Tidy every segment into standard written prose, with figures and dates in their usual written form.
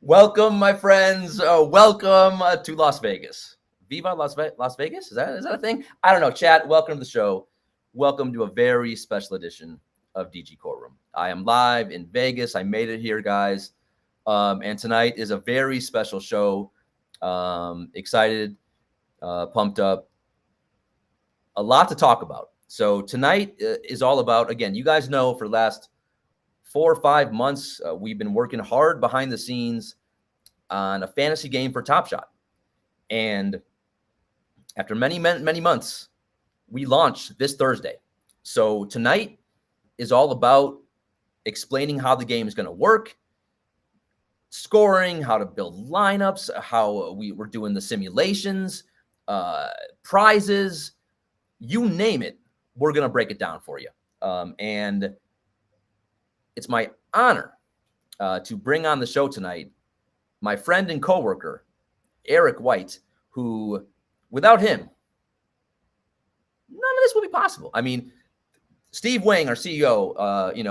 Welcome, my friends. Welcome to Las Vegas. Viva Las Vegas? Is that a thing? I don't know. Chat, welcome to the show. Welcome to a very special edition of DG Courtroom. I am live in Vegas. I made it here, guys. And tonight is a very special show. Excited, pumped up. A lot to talk about. So tonight is all about, again, you guys know for the last 4 or 5 months, we've been working hard behind the scenes on a fantasy game for TopShot. And after many months, we launched this Thursday. So tonight is all about explaining how the game is going to work, scoring, how to build lineups, how we're doing the simulations, prizes, you name it. We're going to break it down for you. And it's my honor to bring on the show tonight my friend and coworker, Eric White, who, without him, none of this would be possible. I mean, Steve Wang, our CEO,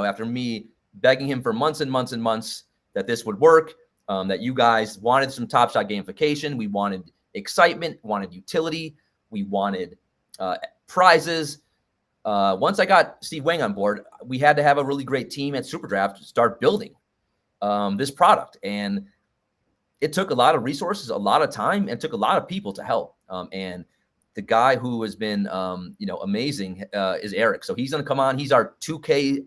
after me begging him for months and months and months that this would work, that you guys wanted some TopShot gamification, we wanted excitement, wanted utility, we wanted prizes. Once I got Steve Wang on board, we had to have a really great team at SuperDraft to start building this product. And it took a lot of resources, a lot of time, and took a lot of people to help. And the guy who has been, amazing is Eric. So he's going to come on. He's our 2K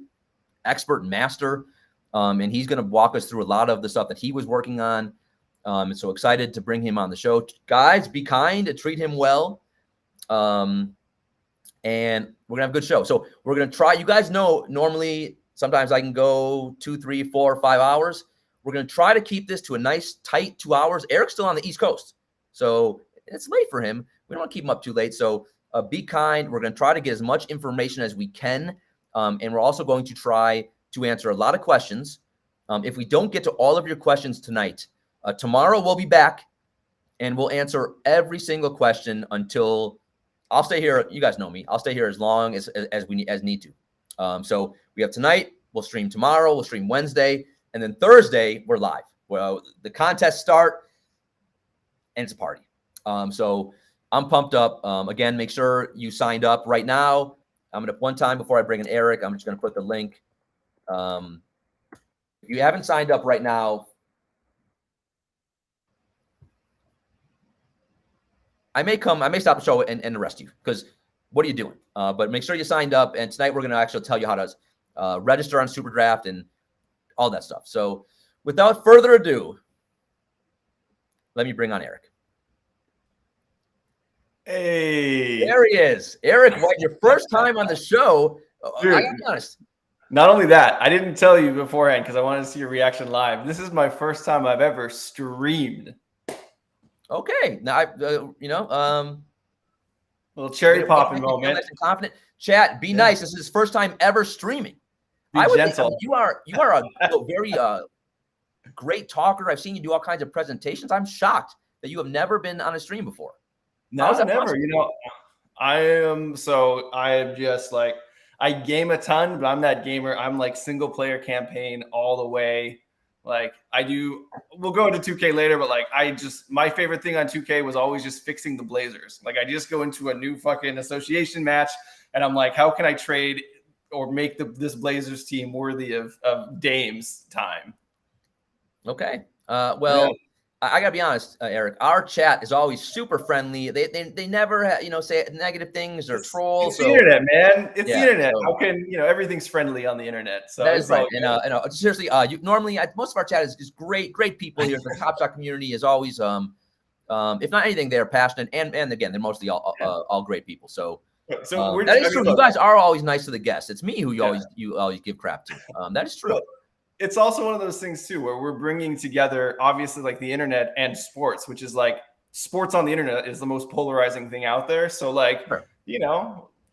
expert master. And he's going to walk us through a lot of the stuff that he was working on. And so excited to bring him on the show. Guys, be kind, treat him well. And we're going to have a good show. So we're going to try. You guys know, normally, sometimes I can go 2, 3, 4, 5 hours. We're going to try to keep this to a nice, tight 2 hours. Eric's still on the East Coast, so it's late for him. We don't want to keep him up too late. So be kind. We're going to try to get as much information as we can. And we're also going to try to answer a lot of questions. If we don't get to all of your questions tonight, tomorrow we'll be back, and we'll answer every single question until I'll stay here. You guys know me. I'll stay here as long as need to. So we have tonight. We'll stream tomorrow. We'll stream Wednesday. And then Thursday, we're live. Well, the contests start, and it's a party. So I'm pumped up. Again, make sure you signed up right now. I'm going to, one time before I bring in Eric, I'm just going to put the link. If you haven't signed up right now, I may stop the show and arrest you, because what are you doing? But make sure you signed up. And tonight we're going to actually tell you how to register on SuperDraft and all that stuff. So without further ado, let me bring on Eric. Hey. There he is. Eric White, your first time on the show. Dude, I gotta be honest. Not only that, I didn't tell you beforehand because I wanted to see your reaction live. This is my first time I've ever streamed. Okay. Now, little cherry popping moment. Nice and confident. Chat, be nice. This is his first time ever streaming. Be gentle. You are a very great talker. I've seen you do all kinds of presentations. I'm shocked that you have never been on a stream before. No, never. Possible? I'm just like, I game a ton, but I'm that gamer. I'm like single player campaign all the way. Like we'll go into 2K later, but like my favorite thing on 2K was always just fixing the Blazers. Like I just go into a new fucking association match and I'm like, how can I trade or make this Blazers team worthy of Dame's time? Okay. Yeah. I gotta be honest, Eric. Our chat is always super friendly. They never say negative things or troll. It's the internet, man. It's the internet. So, how can everything's friendly on the internet? So that is right. And seriously, normally most of our chat is great people here. The TopShot community is always, if not anything, they're passionate and again they're mostly all great people. So that is true. You guys are always nice to the guests. It's me who you always give crap to. That is true. It's also one of those things too, where we're bringing together, obviously, like the internet and sports, which is like sports on the internet is the most polarizing thing out there. So like, sure.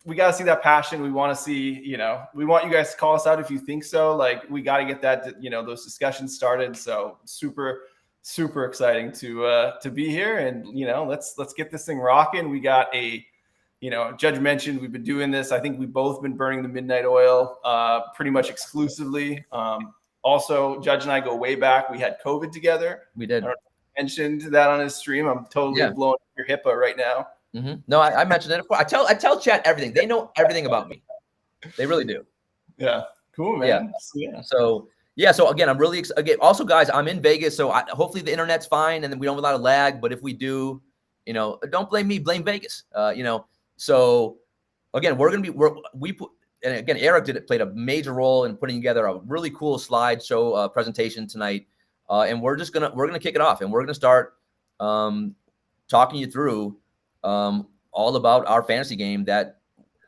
We got to see that passion. We want to see, we want you guys to call us out if you think so. Like we got to get that, those discussions started. So super, super exciting to be here and, let's get this thing rocking. We got Judge mentioned we've been doing this. I think we've both been burning the midnight oil pretty much exclusively. Also, Judge and I go way back. We had COVID together. We did. I don't know if I mentioned that on his stream. I'm totally blowing your HIPAA right now. No, I mentioned it before. I tell chat everything. They know everything about me. They really do. Yeah. Cool, man. So again, I'm really excited. Also, guys, I'm in Vegas, so hopefully the internet's fine and then we don't have a lot of lag. But if we do, don't blame me, blame Vegas. So again, and again, Eric played a major role in putting together a really cool slideshow presentation tonight, and we're gonna kick it off, and we're gonna start talking you through all about our fantasy game that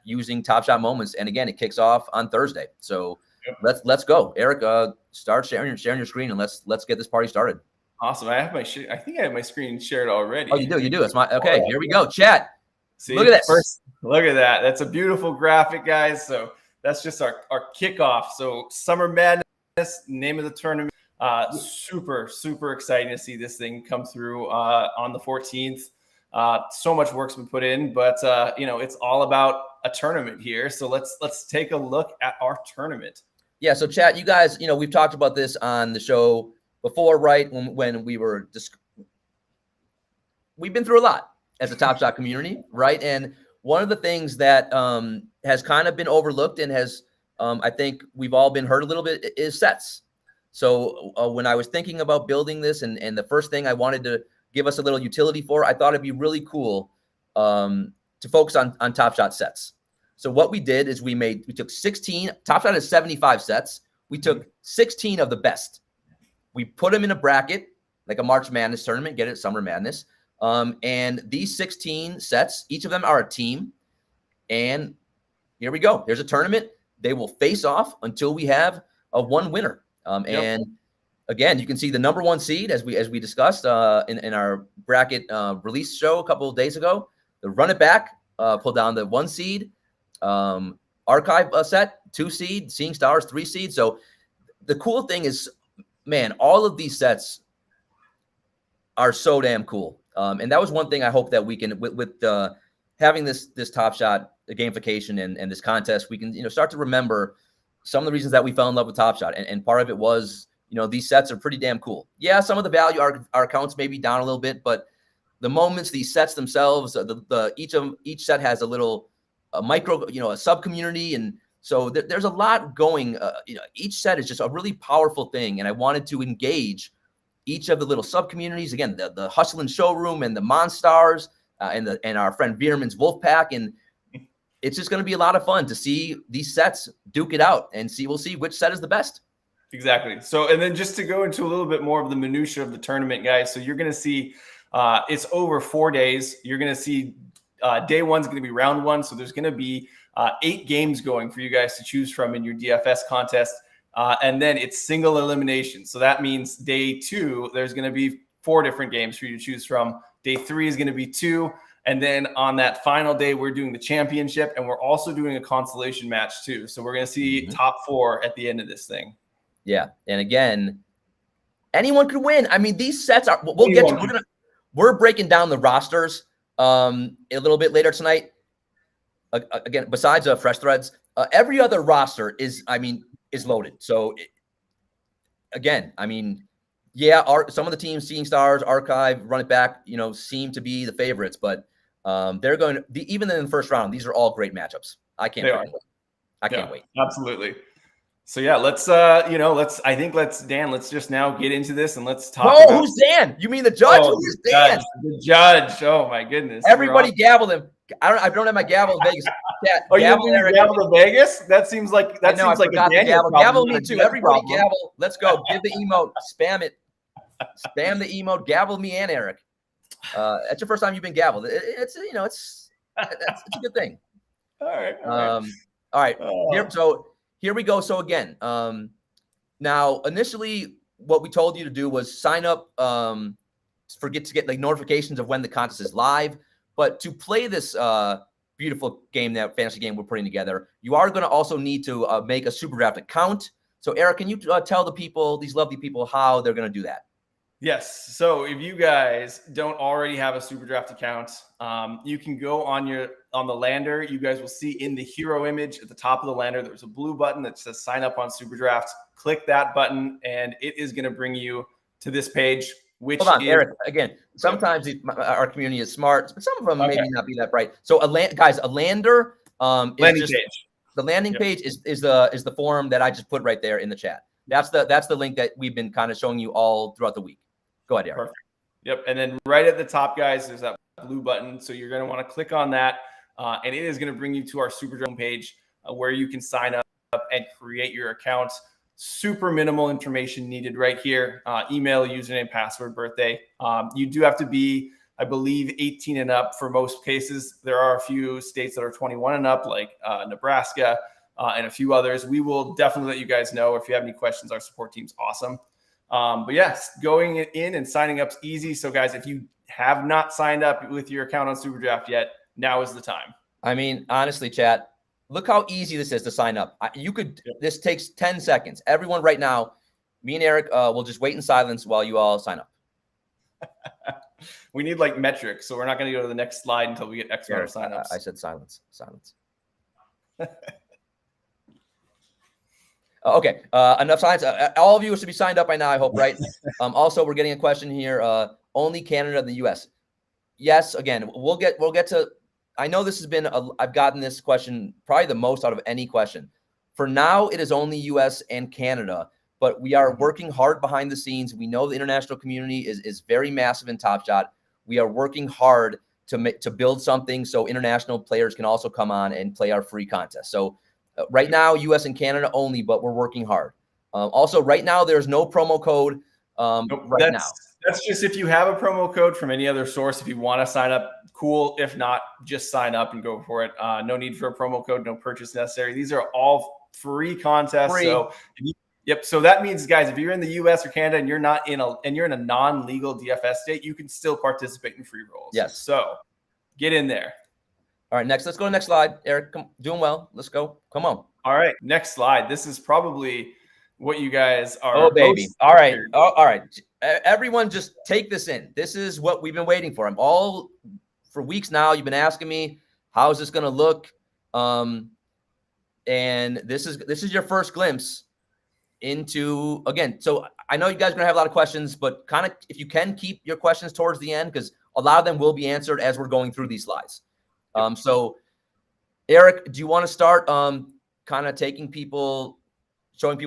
using TopShot moments. And again, it kicks off on Thursday. So let's go, Eric. Start sharing your screen, and let's get this party started. Awesome. I think I have my screen shared already. Oh, you do. It's okay. Here we go. Chat. See, look at this. Look at that. That's a beautiful graphic, guys. So that's just our kickoff. So Summer Madness, name of the tournament. Super, super exciting to see this thing come through on the 14th. So much work's been put in, but it's all about a tournament here. So let's take a look at our tournament. Yeah. So chat, you guys, we've talked about this on the show before, right? When we were we've been through a lot as a TopShot community, right? And one of the things that has kind of been overlooked and has, I think we've all been hurt a little bit is sets. So when I was thinking about building this and the first thing I wanted to give us a little utility for, I thought it'd be really cool to focus on TopShot sets. So what we did is we took 16, TopShot has 75 sets. We took 16 of the best. We put them in a bracket, like a March Madness tournament, get it, Summer Madness. And these 16 sets, each of them are a team. And here we go. There's a tournament. They will face off until we have a one winner. And again, you can see the number one seed, as we discussed in our bracket release show a couple of days ago. The run it back, pull down the 1 seed. Archive set, 2 seed. Seeing Stars, 3 seed. So the cool thing is, man, all of these sets are so damn cool. And that was one thing I hope that we can, with having this TopShot, the gamification and this contest, we can start to remember some of the reasons that we fell in love with TopShot. And part of it was, these sets are pretty damn cool. Yeah, some of the value, our accounts may be down a little bit, but the moments, these sets themselves, each set has a little micro, a sub community, and so there's a lot going. Each set is just a really powerful thing, and I wanted to engage each of the little sub communities. Again, the Hustlin' Showroom and the Monstars and our friend Bierman's Wolfpack, and it's just going to be a lot of fun to see these sets duke it out, and we'll see which set is the best. Exactly. So, and then just to go into a little bit more of the minutia of the tournament, guys. So you're going to see it's over 4 days. You're going to see day one's going to be round 1. So there's going to be 8 games going for you guys to choose from in your DFS contest. And then it's single elimination. So that means day 2, there's going to be 4 different games for you to choose from. Day 3 is going to be 2. And then on that final day, we're doing the championship, and we're also doing a consolation match too. So we're going to see top 4 at the end of this thing. Yeah. And again, anyone could win. I mean, these sets are, we'll get to, we're breaking down the rosters a little bit later tonight. Again, besides Fresh Threads, every other roster is loaded. So again, some of the teams, Seeing Stars, Archive, Run It Back, seem to be the favorites, but they're going to, even in the first round, these are all great matchups. I can't wait. Absolutely. So yeah, Dan, let's just now get into this and let's talk. Oh, who's Dan? You mean the judge? Who's Dan? The judge. Oh my goodness. Everybody gavel him. I don't have my gavel in Vegas. Oh, gavel, you gavel to Vegas? That seems like a Daniel gavel me too. Everybody gavel. Let's go. Give the emote. Spam it. Spam the emote. Gavel me and Eric. That's your first time you've been gaveled. It's a good thing. All right. Here we go. So again, now initially what we told you to do was sign up to get like notifications of when the contest is live. But to play this beautiful game, that fantasy game we're putting together, you are going to also need to make a SuperDraft account. So Eric, can you tell the people, these lovely people, how they're going to do that? Yes. So if you guys don't already have a SuperDraft account, you can go on the lander. You guys will see in the hero image at the top of the lander, there's a blue button that says sign up on SuperDraft. Click that button, and it is going to bring you to this page. Which Hold on, is, Eric. Again, sometimes our community is smart, but some of them okay. maybe not be that bright. So, a lander is Landing just page. the landing page is the form that I just put right there in the chat. That's the link that we've been kind of showing you all throughout the week. Go ahead, Eric. Perfect. Yep. And then right at the top, guys, there's that blue button. So you're going to want to click on that, and it is going to bring you to our SuperDraft page where you can sign up and create your account. Super minimal information needed right here. Email, username, password, birthday. You do have to be, I believe, 18 and up for most cases. There are a few states that are 21 and up, like Nebraska and a few others. We will definitely let you guys know if you have any questions. Our support team's awesome. But yes, going in and signing up is easy. So guys, if you have not signed up with your account on SuperDraft yet, now is the time. I mean, honestly, chat, look how easy this is to sign up. This takes 10 seconds. Everyone right now, me and Eric will just wait in silence while you all sign up. We need like metrics, so we're not going to go to the next slide until we get X amount of signups. I said silence. Okay, enough silence. All of you should be signed up by now, I hope, right? Also, we're getting a question here. Only Canada and the U.S. Yes, again, we'll get to. I know this has been. I've gotten this question probably the most out of any question. For now, it is only U.S. and Canada, but we are working hard behind the scenes. We know the international community is very massive in TopShot. We are working hard to build something so international players can also come on and play our free contest. So. Right now, U.S. and Canada only, but we're working hard. Also, right now, there's no promo code Nope, now. That's just if you have a promo code from any other source. If you want to sign up, cool. If not, just sign up and go for it. No need for a promo code, no purchase necessary. These are all free contests. Free. So, yep. So that means, guys, if you're in the U.S. or Canada and you're not in a non-legal DFS state, you can still participate in free rolls. Yes. So get in there. All right, next. Let's go to the next slide. Eric, doing well. Let's go. Come on. All right, next slide. This is probably what you guys are. Oh, baby. All right. Oh, all right. Everyone just take this in. This is what we've been waiting for. For weeks now, you've been asking me, how is this going to look? And this is your first glimpse into, again, so I know you guys are going to have a lot of questions, but kind of if you can keep your questions towards the end, because a lot of them will be answered as we're going through these slides. So, Eric, do you want to start kind of showing people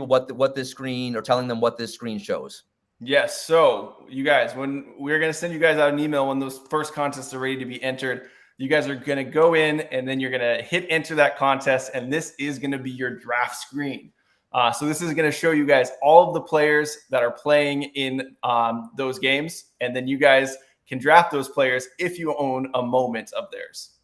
what this screen, or telling them what this screen shows? Yes. So, you guys, when we're going to send you guys out an email when those first contests are ready to be entered, you guys are going to go in and then you're going to hit enter that contest, and this is going to be your draft screen. So this is going to show you guys all of the players that are playing in those games, and then you guys can draft those players if you own a moment of theirs.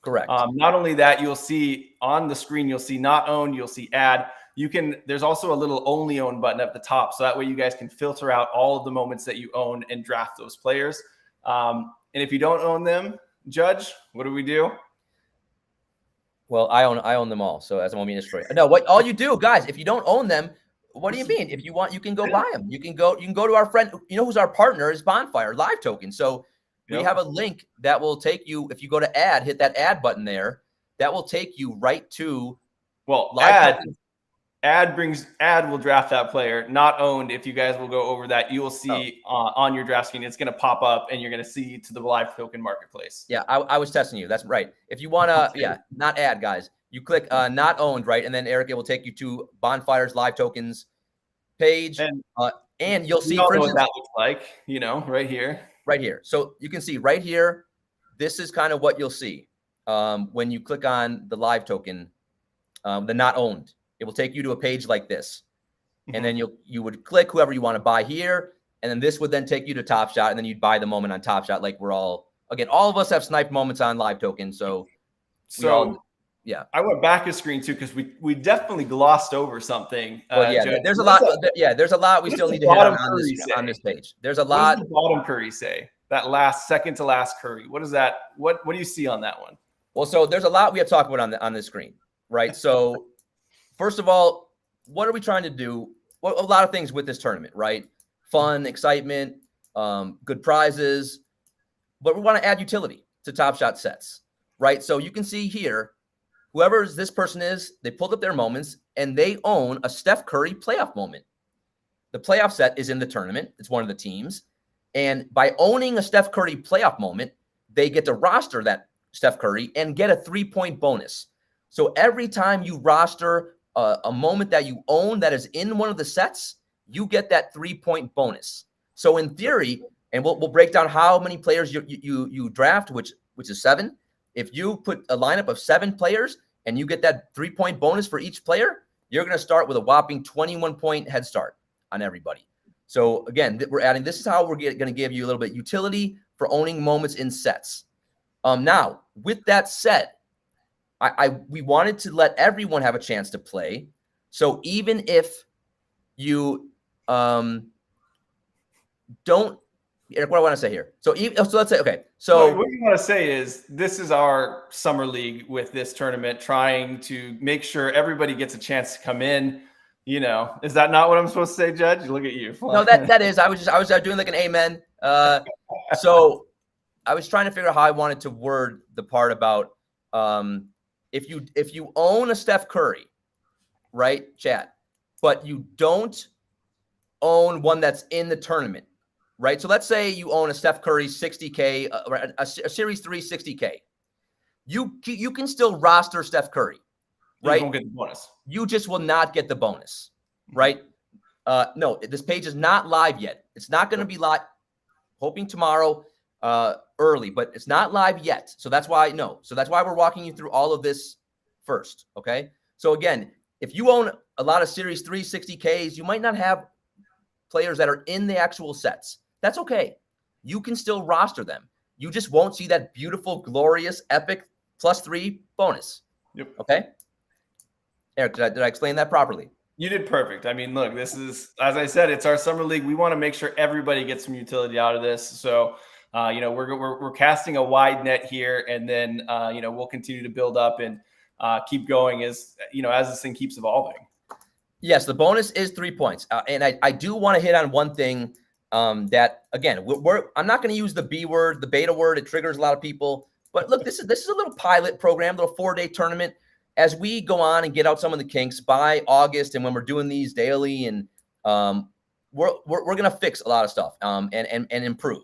Correct. Not only that, you'll see on the screen, you'll see not owned, you'll see add. There's also a little only own button at the top. So that way you guys can filter out all of the moments that you own and draft those players. And if you don't own them, Judge, what do we do? Well, I own them all. So as I'm administrator. No, what all you do, guys, if you don't own them, what do you mean? If you want, you can go buy them. You can go to our friend, who's our partner is Bonfire Live Token. So we have a link that will take you, if you go to add, hit that add button there, that will take you right to add will draft that player. Not owned, if you guys will go over that, you will see on your draft screen, it's going to pop up and you're going to see to the live token marketplace. Yeah, I was testing you. That's right. If you want to, not add, guys. You click not owned, right? And then Eric, it will take you to Bonfire's live tokens page. And you'll see, for instance, what that looks like, right here. Right here. So you can see right here, this is kind of what you'll see when you click on the live token, the not owned. It will take you to a page like this. And then you would click whoever you want to buy here. And then this would then take you to TopShot. And then you'd buy the moment on TopShot. Like all of us have sniped moments on live token. So I went back a screen too, because we definitely glossed over something. There's a lot. There's a lot we still need to hit on this page. There's a lot. What does the bottom curry say? That second to last curry. What is that? What do you see on that one? Well, so there's a lot we have to talk about on this screen, right? So first of all, what are we trying to do? Well, a lot of things with this tournament, right? fun, excitement, good prizes, but we want to add utility to TopShot sets, right? So you can see here, whoever this person is, they pulled up their moments and they own a Steph Curry playoff moment. The playoff set is in the tournament. It's one of the teams. And by owning a Steph Curry playoff moment, they get to roster that Steph Curry and get a 3-point bonus. So every time you roster a moment that you own that is in one of the sets, you get that 3-point bonus. So in theory, and we'll break down how many players you draft, which is 7. If you put a lineup of 7 players and you get that 3-point bonus for each player, you're going to start with a whopping 21-point head start on everybody. So again, we're adding, this is how we're going to give you a little bit utility for owning moments in sets. Now, with that said, we wanted to let everyone have a chance to play. So even if you don't, Eric, what do I want to say here? So let's say, okay. So what you want to say is this is our summer league with this tournament, trying to make sure everybody gets a chance to come in. You know, is that not what I'm supposed to say, Judge? Look at you. No, that is. I was doing like an amen. So I was trying to figure out how I wanted to word the part about if you own a Steph Curry, right, chat, but you don't own one that's in the tournament, right? So let's say you own a Steph Curry 60K, a Series 3 60K. You can still roster Steph Curry, right? You won't get the bonus. You just will not get the bonus, right? No, this page is not live yet. It's not going to be live. Hoping tomorrow early, but it's not live yet. So that's why we're walking you through all of this first, okay? So again, if you own a lot of Series 3 60Ks, you might not have players that are in the actual sets. That's okay. You can still roster them. You just won't see that beautiful, glorious, epic +3 bonus. Yep. Okay? Eric, did I explain that properly? You did perfect. I mean, look, this is, as I said, it's our summer league. We want to make sure everybody gets some utility out of this. So, we're casting a wide net here, and then, we'll continue to build up and keep going as this thing keeps evolving. Yes, the bonus is 3 points. And I do want to hit on one thing that, again, I'm not going to use the B word, the beta word. It triggers a lot of people. But look, this is a little pilot program, little 4-day tournament. As we go on and get out some of the kinks by August, and when we're doing these daily, and we're going to fix a lot of stuff and improve.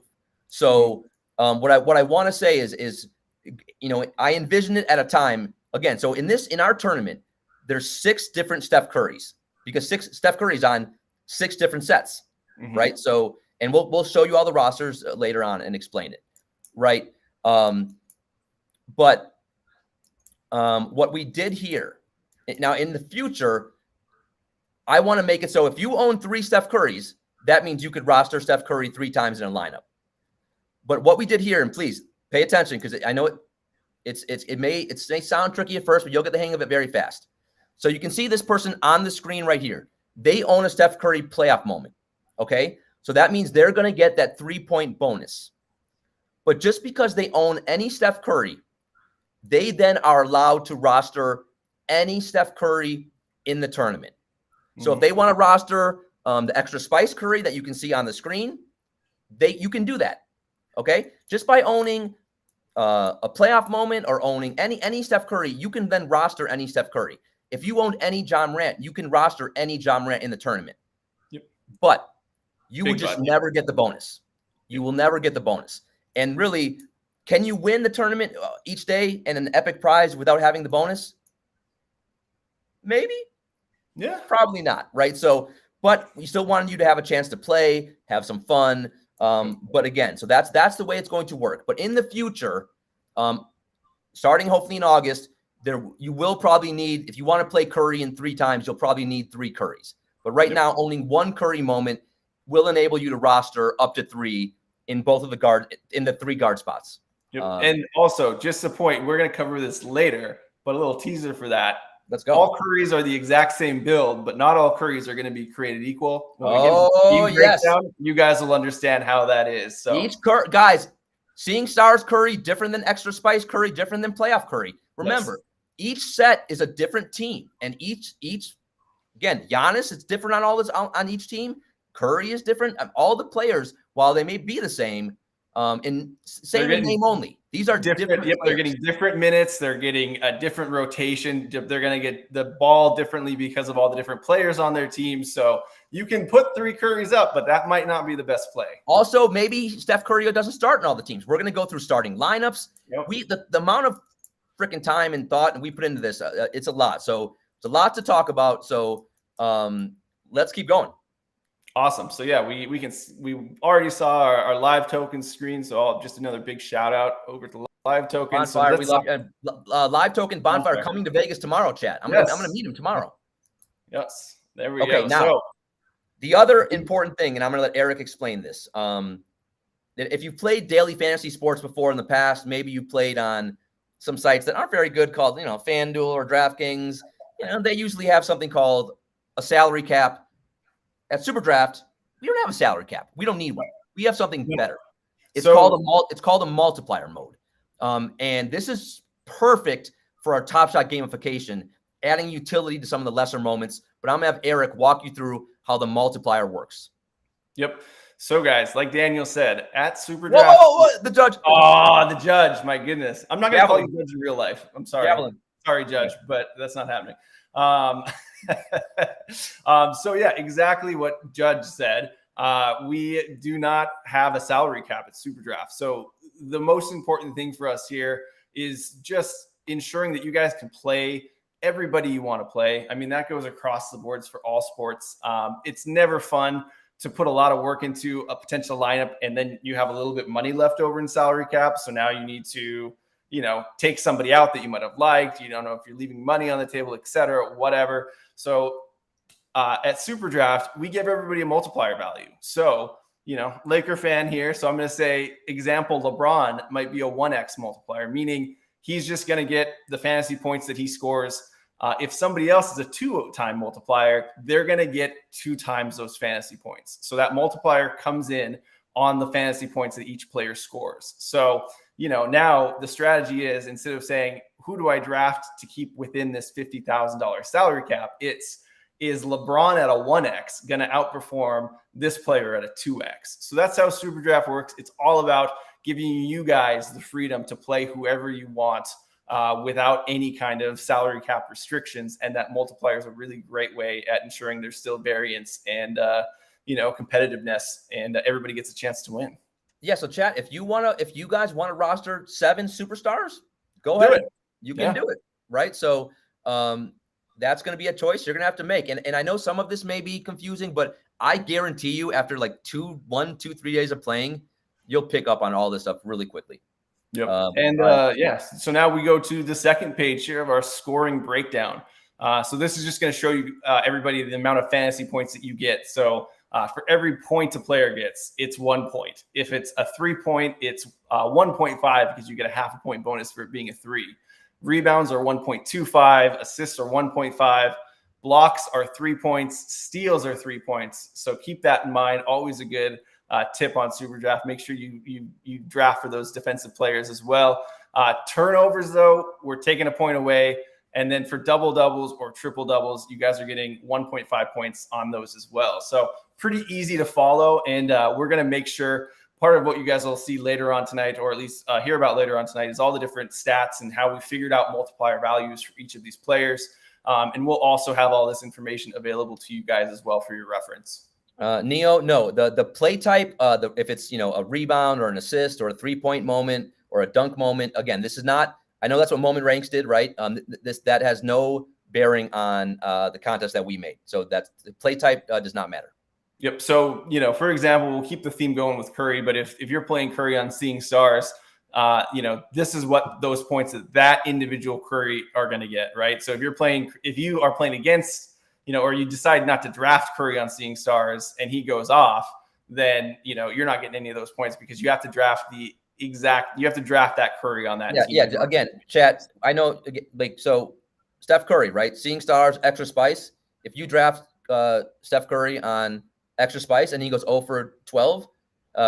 So what I want to say is I envision it at a time again. So in our tournament, there's 6 different Steph Currys, because Steph Curry's on 6 different sets, right? So, and we'll show you all the rosters later on and explain it, right? But what we did here now, in the future, I want to make it so if you own 3 Steph Currys, that means you could roster Steph Curry 3 times in a lineup. But what we did here, and please pay attention, because I know it may sound tricky at first, but you'll get the hang of it very fast. So you can see this person on the screen right here. They own a Steph Curry playoff moment. Okay, so that means they're going to get that 3-point bonus. But just because they own any Steph Curry, they then are allowed to roster any Steph Curry in the tournament. So if they want to roster the extra spice Curry that you can see on the screen, you can do that. Okay, just by owning a playoff moment or owning any Steph Curry, you can then roster any Steph Curry. If you owned any John Morant, you can roster any John Morant in the tournament. Yep. But you will just never get the bonus. You will never get the bonus. And really, can you win the tournament each day and an epic prize without having the bonus? Maybe. Yeah. Probably not, right? So, but we still wanted you to have a chance to play, have some fun. But again, so that's the way it's going to work. But in the future, starting hopefully in August, you will probably need, if you want to play Curry in 3 times, you'll probably need 3 Currys. But right now, owning 1 Curry moment will enable you to roster up to 3 in both of the 3 guard spots. Yep. And also, just a point, we're going to cover this later, but a little teaser for that. Let's go. All Currys are the exact same build, but not all Currys are going to be created equal. Yes. You guys will understand how that is. So each guys, seeing stars Curry different than extra spice Curry, different than playoff Curry. Remember, each set is a different team, and each again, Giannis, it's different on each team. Curry is different. All the players, while they may be the same, in same in name only, these are different. Yep, they're getting different minutes. They're getting a different rotation. They're going to get the ball differently because of all the different players on their team. So you can put 3 Currys up, but that might not be the best play. Also, maybe Steph Curry doesn't start in all the teams. We're going to go through starting lineups. Yep. The amount of freaking time and thought and we put into this, it's a lot. So it's a lot to talk about. So let's keep going. Awesome. So yeah, we already saw our live token screen. So just another big shout out over to live token. Bonfire, we love live token bonfire coming to Vegas tomorrow, chat. I'm gonna meet him tomorrow. Yes. There we go. Okay, now the other important thing, and I'm gonna let Eric explain this. If you've played daily fantasy sports before in the past, maybe you played on some sites that aren't very good called, FanDuel or DraftKings. They usually have something called a salary cap. At SuperDraft, we don't have a salary cap. We don't need one. We have something better. It's called a multiplier mode. And this is perfect for our TopShot gamification, adding utility to some of the lesser moments. But I'm going to have Eric walk you through how the multiplier works. Yep. So, guys, like Daniel said, at SuperDraft. Whoa, the judge. Oh, the judge. My goodness. I'm not going to call you judge in real life. I'm sorry. Javelin. Sorry, judge, but that's not happening. So yeah, exactly what Judge said. We do not have a salary cap at SuperDraft. So the most important thing for us here is just ensuring that you guys can play everybody you want to play. I mean, that goes across the boards for all sports. It's never fun to put a lot of work into a potential lineup and then you have a little bit money left over in salary cap. So now you need to take somebody out that you might have liked. You don't know if you're leaving money on the table, et cetera, whatever. So at SuperDraft, we give everybody a multiplier value. So, Laker fan here. So I'm going to say, example, LeBron might be a 1x multiplier, meaning he's just going to get the fantasy points that he scores. If somebody else is a 2-time multiplier, they're going to get 2 times those fantasy points. So that multiplier comes in on the fantasy points that each player scores. So, now the strategy is, instead of saying, who do I draft to keep within this $50,000 salary cap? Is LeBron at a 1x going to outperform this player at a 2x? So that's how SuperDraft works. It's all about giving you guys the freedom to play whoever you want without any kind of salary cap restrictions. And that multiplier is a really great way at ensuring there's still variance and, competitiveness, and everybody gets a chance to win. Yeah. So chat, if you guys want to roster 7 superstars, go ahead. You can do it. Right. So, that's going to be a choice you're going to have to make. And I know some of this may be confusing, but I guarantee you after like 3 days of playing, you'll pick up on all this stuff really quickly. Yep. So now we go to the second page here of our scoring breakdown. So this is just going to show you everybody the amount of fantasy points that you get. So for every point a player gets, it's 1 point. If it's a 3-point, it's 1.5 because you get a half a point bonus for it being a 3. Rebounds are 1.25, assists are 1.5, blocks are 3 points, steals are 3 points. So keep that in mind. Always a good tip on SuperDraft. Make sure you draft for those defensive players as well. Turnovers, though, we're taking a point away. And then for double doubles or triple doubles, you guys are getting 1.5 points on those as well. So pretty easy to follow. And we're going to make sure part of what you guys will see later on tonight, or at least hear about later on tonight, is all the different stats and how we figured out multiplier values for each of these players. And we'll also have all this information available to you guys as well for your reference. Neo, no, the play type, if it's, a rebound or an assist or a 3-point moment or a dunk moment, again, this is not, I know that's what Moment Ranks did, right? That has no bearing on the contest that we made. So that's the play type does not matter. Yep. So, for example, we'll keep the theme going with Curry, but if you're playing Curry on Seeing Stars, this is what those points that individual Curry are going to get, right? So if you are playing against, or you decide not to draft Curry on Seeing Stars and he goes off, then, you're not getting any of those points because you have to draft that Curry on that team. Yeah. Again, chat, I know, so Steph Curry, right? Seeing Stars, Extra Spice. If you draft Steph Curry on Extra Spice and he goes 0 for 12,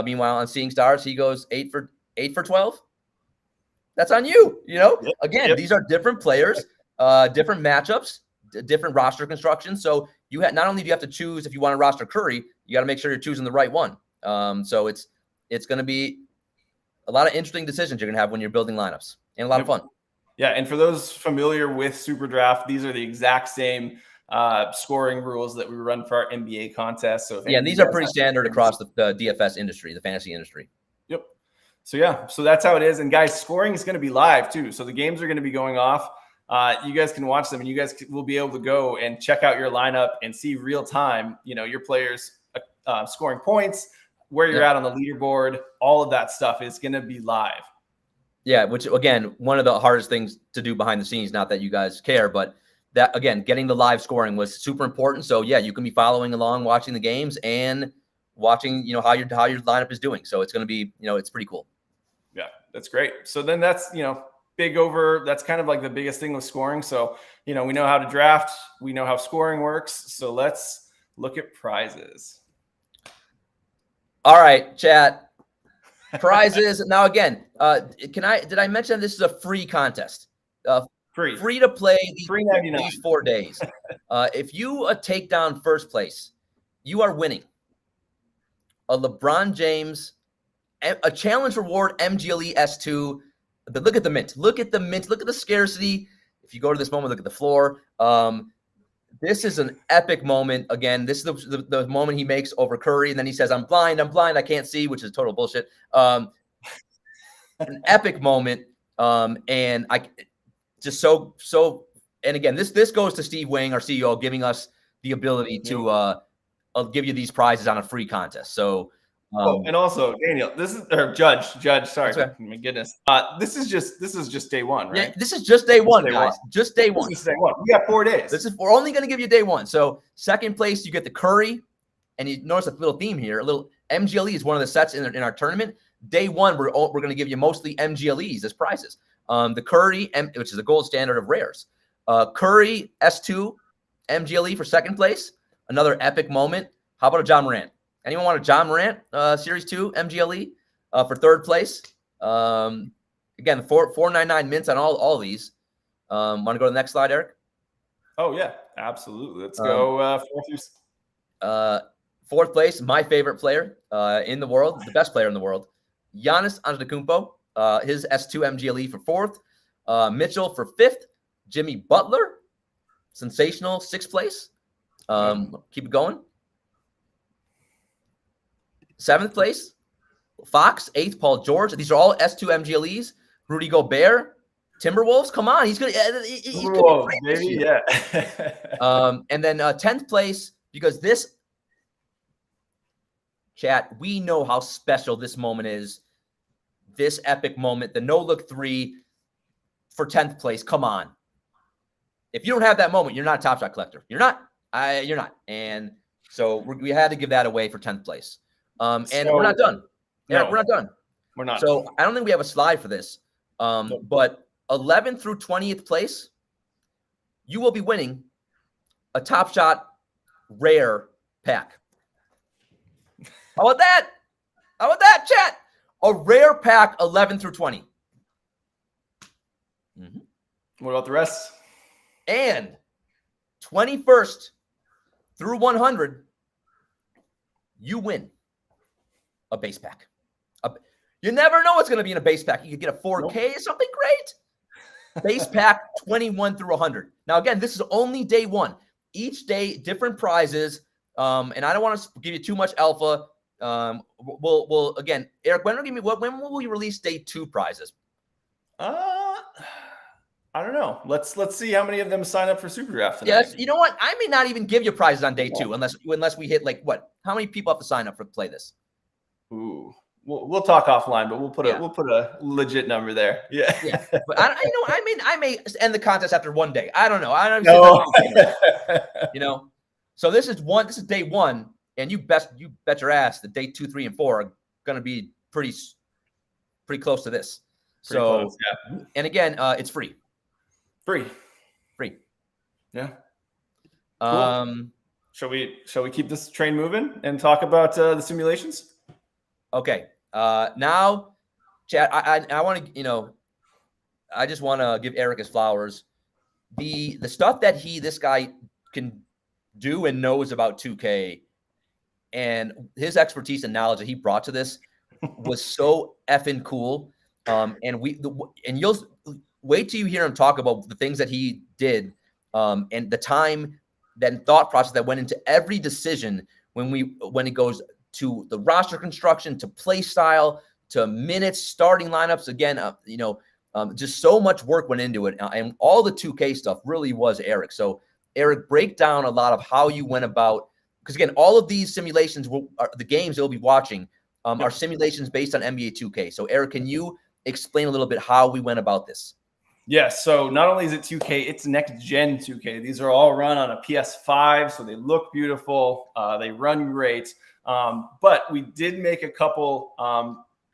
meanwhile on Seeing Stars, he goes 8 for 12. That's on you. Again, These are different players, different matchups, different roster construction. So not only do you have to choose if you want to roster Curry, you got to make sure you're choosing the right one. So it's going to be a lot of interesting decisions you're going to have when you're building lineups, and a lot of fun. Yeah, and for those familiar with SuperDraft, these are the exact same scoring rules that we run for our NBA contest. So and these are pretty standard across the DFS industry, the fantasy industry. Yep. So that's how it is. And guys, scoring is going to be live too. So the games are going to be going off. You guys can watch them, and you guys will be able to go and check out your lineup and see real time, your players scoring points, where you're at on the leaderboard. All of that stuff is going to be live. Yeah, which again, one of the hardest things to do behind the scenes, not that you guys care, but that again, getting the live scoring was super important. So yeah, you can be following along, watching the games and watching, how your lineup is doing. So it's going to be, it's pretty cool. Yeah, that's great. So then that's, that's kind of like the biggest thing with scoring. So, we know how to draft, we know how scoring works. So let's look at prizes. All right, chat. Prizes. Now again, did I mention this is a free contest? Free to play these 4 days. If you take down first place, you are winning a LeBron James, a challenge reward MGLE S2. Look at the mint. Look at the mint. Look at the scarcity. If you go to this moment, look at the floor. This is an epic moment. Again, this is the moment he makes over Curry, and then he says, I'm blind, I can't see," which is total bullshit. An epic moment. And I just so and again, this goes to Steve Wing, our CEO, giving us the ability to give you these prizes on a free contest. So and also Daniel, this is Judge. Sorry, my goodness. This is just day one, right? Yeah, this is just day one, guys. Just day one. This is day one. We got 4 days. We're only going to give you day one. So second place, you get the Curry, and you notice a little theme here. A little MGLE is one of the sets in our tournament. Day one, we're going to give you mostly MGLEs as prizes. The Curry, which is the gold standard of rares. Curry S2 MGLE for second place. Another epic moment. How about a John Morant? Anyone want a John Morant Series 2 MGLE for third place? Again, 499 mints on all these. Want to go to the next slide, Eric? Oh yeah, absolutely. Let's go fourth place. My favorite player in the world, the best player in the world, Giannis Antetokounmpo. His S2 MGLE for fourth. Mitchell for fifth. Jimmy Butler, sensational, sixth place. Keep it going. Seventh place, Fox. Eighth, Paul George. These are all S2 MGLEs. Rudy Gobert, Timberwolves. Come on, he's gonna. Timberwolves, baby, yeah. And then 10th place, because this chat, we know how special this moment is. This epic moment, the no look 3 for 10th place. Come on. If you don't have that moment, you're not a TopShot collector. You're not. You're not. And so we had to give that away for 10th place. And we're not done. Yeah, we're not done. We're not. So I don't think we have a slide for this. But 11th through 20th place, you will be winning a TopShot rare pack. How about that? How about that, chat? A rare pack, 11 through 20. Mm-hmm. What about the rest? And 21st through 100, you win a base pack. You never know what's going to be in a base pack. You could get a 4K or something great. Base pack 21 through 100. Now, again, this is only day one. Each day, different prizes. And I don't want to give you too much alpha. We'll again, Eric, when will we release day 2 prizes? I don't know. Let's see how many of them sign up for SuperDraft tonight. Yes, you know what? I may not even give you prizes on day 2 unless we hit how many people have to sign up to play this? Ooh, we'll talk offline, but we'll put a legit number there. Yeah. But I may end the contest after 1 day. I don't know. No. So this is day 1, and you bet your ass that day 2, 3, and 4 are going to be pretty close to this. Close, yeah. And again, it's free. Free. Yeah. Cool. Shall we keep this train moving and talk about the simulations? Okay. Now, chat, I want to, I just want to give Eric his flowers. The stuff that this guy can do and knows about 2K, And his expertise and knowledge that he brought to this was so effing cool. And you'll wait till you hear him talk about the things that he did, and the time, then thought process that went into every decision when it goes to the roster construction, to play style, to minutes, starting lineups. Again, just so much work went into it, and all the 2K stuff really was Eric. So Eric, break down a lot of how you went about, because again, all of these simulations, the games you'll be watching, are simulations based on NBA 2K. So Eric, can you explain a little bit how we went about this? Yes. So not only is it 2K, it's next gen 2K. These are all run on a PS5, so they look beautiful. They run great. But we did make a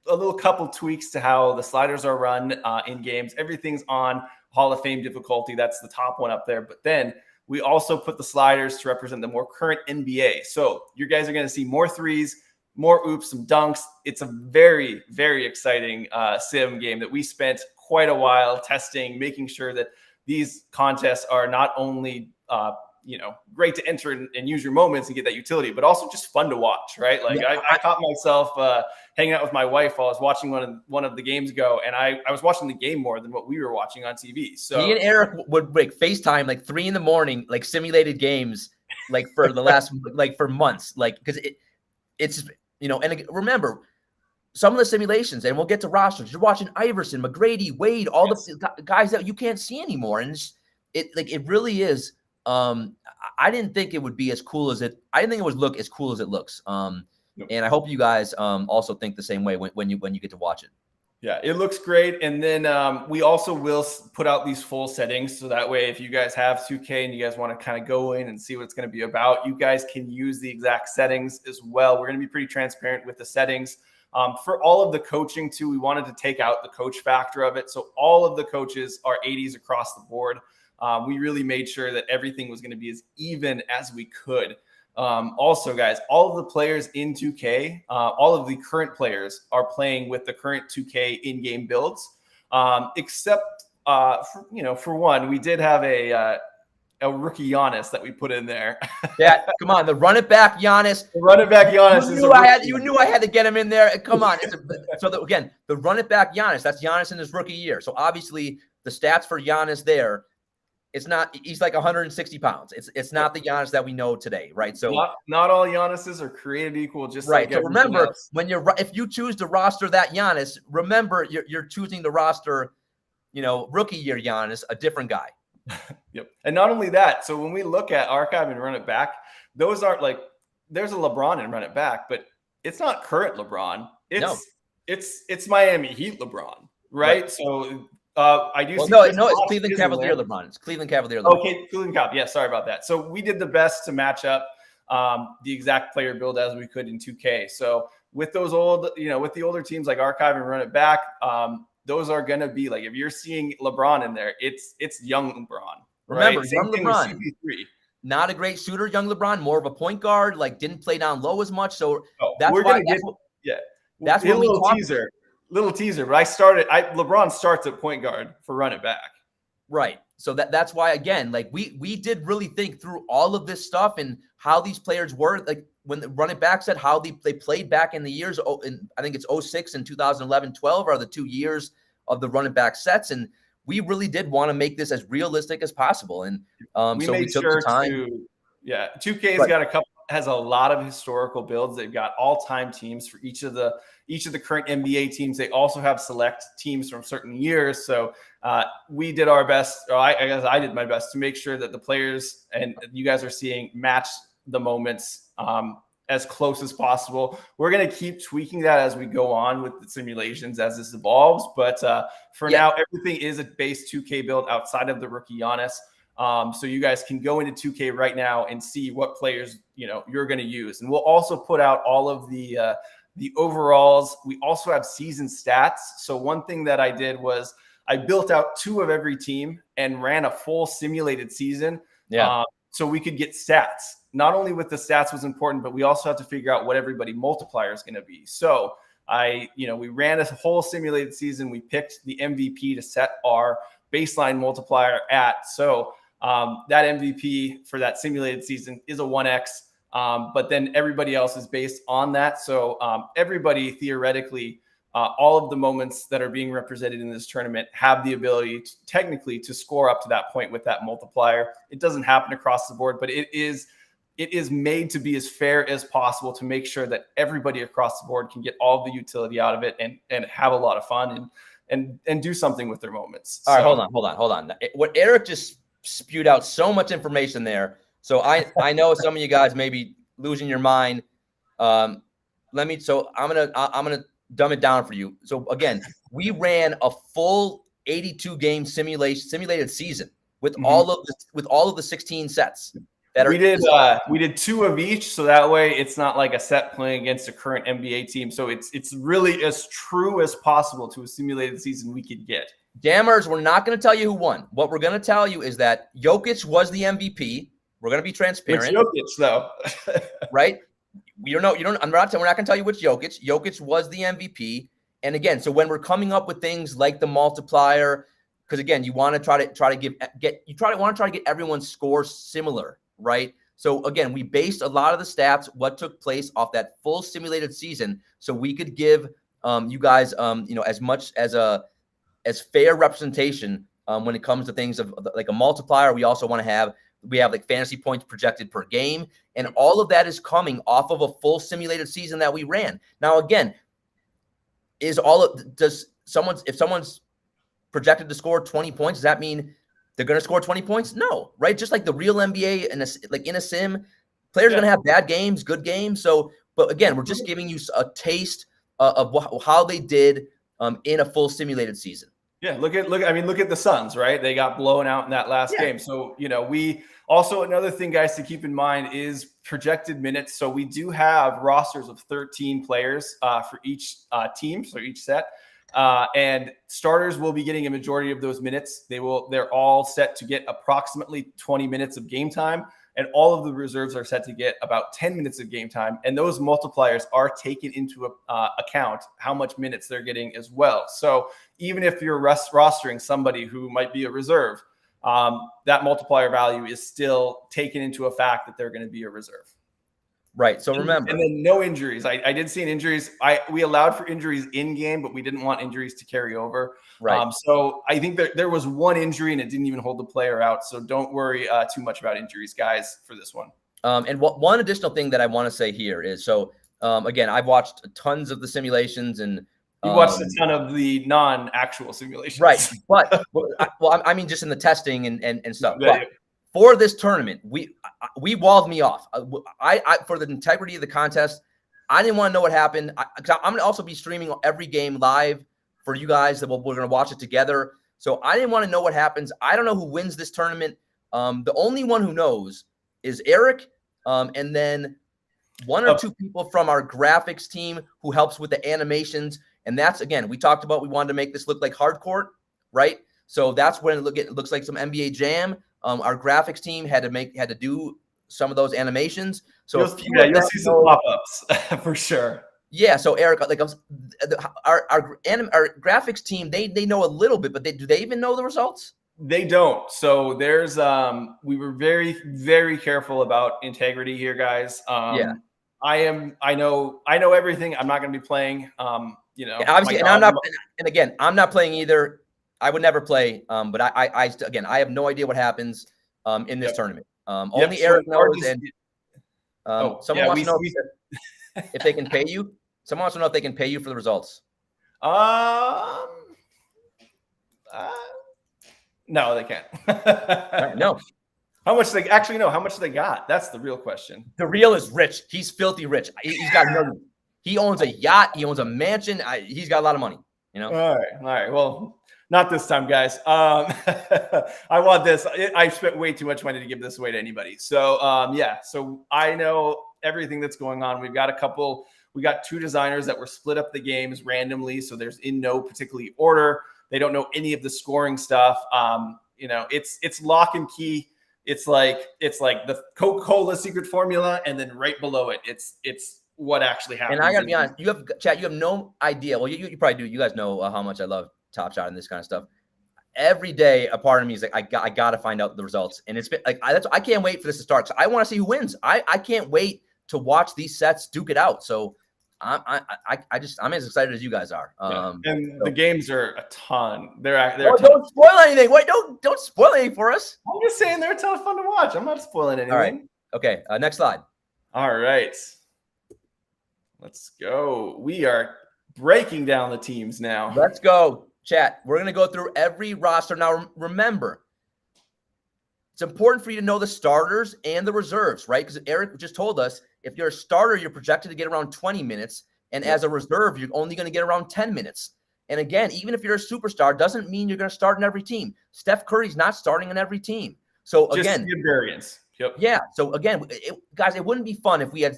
little couple tweaks to how the sliders are run in games. Everything's on Hall of Fame difficulty. That's the top one up there. But then we also put the sliders to represent the more current NBA. So you guys are going to see more threes, more oops, some dunks. It's a very, very exciting sim game that we spent quite a while testing, making sure that these contests are not only great to enter and use your moments and get that utility, but also just fun to watch, right? Like I caught myself hanging out with my wife while I was watching one of the games go, and I was watching the game more than what we were watching on TV. So me and Eric would FaceTime like 3 a.m, like simulated games, like for the last for months, like because it's and again, remember some of the simulations, and we'll get to rosters. You're watching Iverson, McGrady, Wade, all the guys that you can't see anymore, and it really is. I didn't think it would be as cool as it. I didn't think it would look as cool as it looks. And I hope you guys also think the same way when you get to watch it. Yeah, it looks great. And then we also will put out these full settings, so that way if you guys have 2K and you guys want to kind of go in and see what it's going to be about, you guys can use the exact settings as well. We're going to be pretty transparent with the settings. For all of the coaching too, we wanted to take out the coach factor of it. So all of the coaches are 80s across the board. We really made sure that everything was going to be as even as we could. Also, guys, all of the players in 2K, all of the current players are playing with the current 2K in-game builds, except for one, we did have a rookie Giannis that we put in there. Yeah, come on, the run it back Giannis. The run it back Giannis. You knew I had to get him in there. Come on. Again, the run it back Giannis. That's Giannis in his rookie year. So obviously, the stats for Giannis there. It's not. He's like 160 pounds. It's not the Giannis that we know today, right? So not all Giannis's are created equal. Just right. Like so remember, else. if you choose to roster that Giannis, remember you're choosing to roster, rookie year Giannis, a different guy. Yep. And not only that, so when we look at archive and run it back, those aren't like there's a LeBron and run it back, but it's not current LeBron. It's Miami Heat LeBron, right? So. I do. No, it's Cleveland Cavalier LeBron. It's Cleveland Cavalier LeBron. Okay, Cleveland Cavalier. Yeah, sorry about that. So we did the best to match up the exact player build as we could in 2K. So with those with the older teams like Archive and Run It Back, those are going to be like if you're seeing LeBron in there, it's young LeBron. Remember, right? young LeBron, not a great shooter. Young LeBron, more of a point guard. Like didn't play down low as much. So that's why. That's what we talked. Little teaser, but LeBron starts at point guard for Run It Back. Right. So that's why, again, like we did really think through all of this stuff and how these players were, like when the Run It Back said how they played back in the years, I think it's 06 and 2011-12 are the 2 years of the Run It Back sets. And we really did want to make this as realistic as possible. And we took the time. 2K has a lot of historical builds. They've got all-time teams for each of the current NBA teams. They also have select teams from certain years. So we did our best, or I guess I did my best to make sure that the players and you guys are seeing match the moments as close as possible. We're going to keep tweaking that as we go on with the simulations as this evolves. But for now, everything is a base 2K build outside of the rookie Giannis. So you guys can go into 2K right now and see what players you're going to use, and we'll also put out all of the overalls. We also have season stats. So one thing that I did was I built out 2 of every team and ran a full simulated season. So we could get stats. Not only with the stats was important, but we also have to figure out what everybody multiplier is going to be. So we ran a whole simulated season. We picked the MVP to set our baseline multiplier at. So that MVP for that simulated season is a 1x. But then everybody else is based on that. So everybody theoretically, all of the moments that are being represented in this tournament have the ability to, technically, to score up to that point with that multiplier. It doesn't happen across the board, but it is made to be as fair as possible to make sure that everybody across the board can get all the utility out of it and have a lot of fun and do something with their moments. All right, hold on. What Eric just spewed out so much information there. So I know some of you guys may be losing your mind. I'm gonna dumb it down for you. So again, we ran a full 82 game simulated season with all of the 16 sets. We did 2 of each, so that way it's not like a set playing against a current NBA team. So it's really as true as possible to a simulated season we could get. Jammers, we're not going to tell you who won. What we're going to tell you is that Jokic was the MVP. We're going to be transparent. Which Jokic, though? Right? We're not going to tell you which Jokic. Jokic was the MVP. And again, so when we're coming up with things like the multiplier, because again, you want to try to get everyone's scores similar, right? So again, we based a lot of the stats, what took place off that full simulated season, so we could give you guys as much as fair representation when it comes to things of like a multiplier. We also want to have like fantasy points projected per game, and all of that is coming off of a full simulated season that we ran. Now, again, if someone's projected to score 20 points, does that mean they're going to score 20 points? No, right? Just like the real NBA in a sim, players are going to have bad games, good games. So, but again, we're just giving you a taste of how they did in a full simulated season. Yeah, look at the Suns, right? They got blown out in that last game. So, we also, another thing, guys, to keep in mind is projected minutes. So we do have rosters of 13 players for each team, so each set. And starters will be getting a majority of those minutes. They're all set to get approximately 20 minutes of game time. And all of the reserves are set to get about 10 minutes of game time. And those multipliers are taken into account how much minutes they're getting as well. So even if you're rostering somebody who might be a reserve, that multiplier value is still taken into a fact that they're going to be a reserve. Right. So remember, and then no injuries. I did see injuries. We allowed for injuries in game, but we didn't want injuries to carry over. Right. So I think there was one injury and it didn't even hold the player out. So don't worry too much about injuries, guys, for this one. And one additional thing that I want to say here is, so again, I've watched tons of the simulations and you watched a ton of the non-actual simulations, right? But I mean, just in the testing and stuff. But for this tournament, we walled me off. I for the integrity of the contest, I didn't want to know what happened. I'm going to also be streaming every game live for you guys. That we're going to watch it together. So I didn't want to know what happens. I don't know who wins this tournament. The only one who knows is Eric, and then one or two people from our graphics team who helps with the animations. And that's, again, we talked about, we wanted to make this look like hardcourt, right? So that's when it looks like some NBA Jam. Our graphics team had to do some of those animations. So you'll see some pop-ups for sure. Yeah. So Eric, like our graphics team, they know a little bit, but do they even know the results? They don't. So there's we were very, very careful about integrity here, guys. I know everything. I'm not going to be playing. Obviously, and I'm not. And again, I'm not playing either. I would never play. But I have no idea what happens in this tournament. Only Eric knows. And someone wants to know if they can pay you. Someone wants to know if they can pay you for the results. No, they can't. No. How much they actually know? How much they got? That's the real question. The real is rich. He's filthy rich. He's got millions. He owns a yacht. He owns a mansion. He's got a lot of money. All right. Well, not this time, guys. I want this. I spent way too much money to give this away to anybody. So So I know everything that's going on. We got 2 designers that were split up the games randomly, so there's in no particular order. They don't know any of the scoring stuff. It's lock and key. It's like the Coca-Cola secret formula, and then right below it, it's what actually happens. And I gotta be honest, you have no idea. Well, you probably do. You guys know how much I love TopShot and this kind of stuff. every day a part of me is like, I got to find out the results. And it's been like, I can't wait for this to start. So I want to see who wins. I can't wait to watch these sets duke it out. So I'm as excited as you guys are. And the games are a ton. They're don't spoil anything. Wait, don't spoil anything for us. I'm just saying they're a ton of fun to watch. I'm not spoiling anything. All right. Okay. Next slide. All right. Let's go. We are breaking down the teams now. Let's go, chat. We're going to go through every roster. Now, remember, it's important for you to know the starters and the reserves, right? Because Eric just told us if you're a starter, you're projected to get around 20 minutes. And as a reserve, you're only going to get around 10 minutes. And again, even if you're a superstar, doesn't mean you're going to start in every team. Steph Curry's not starting in every team. So again, just variance. Yep. Yeah. So again, guys, it wouldn't be fun if we had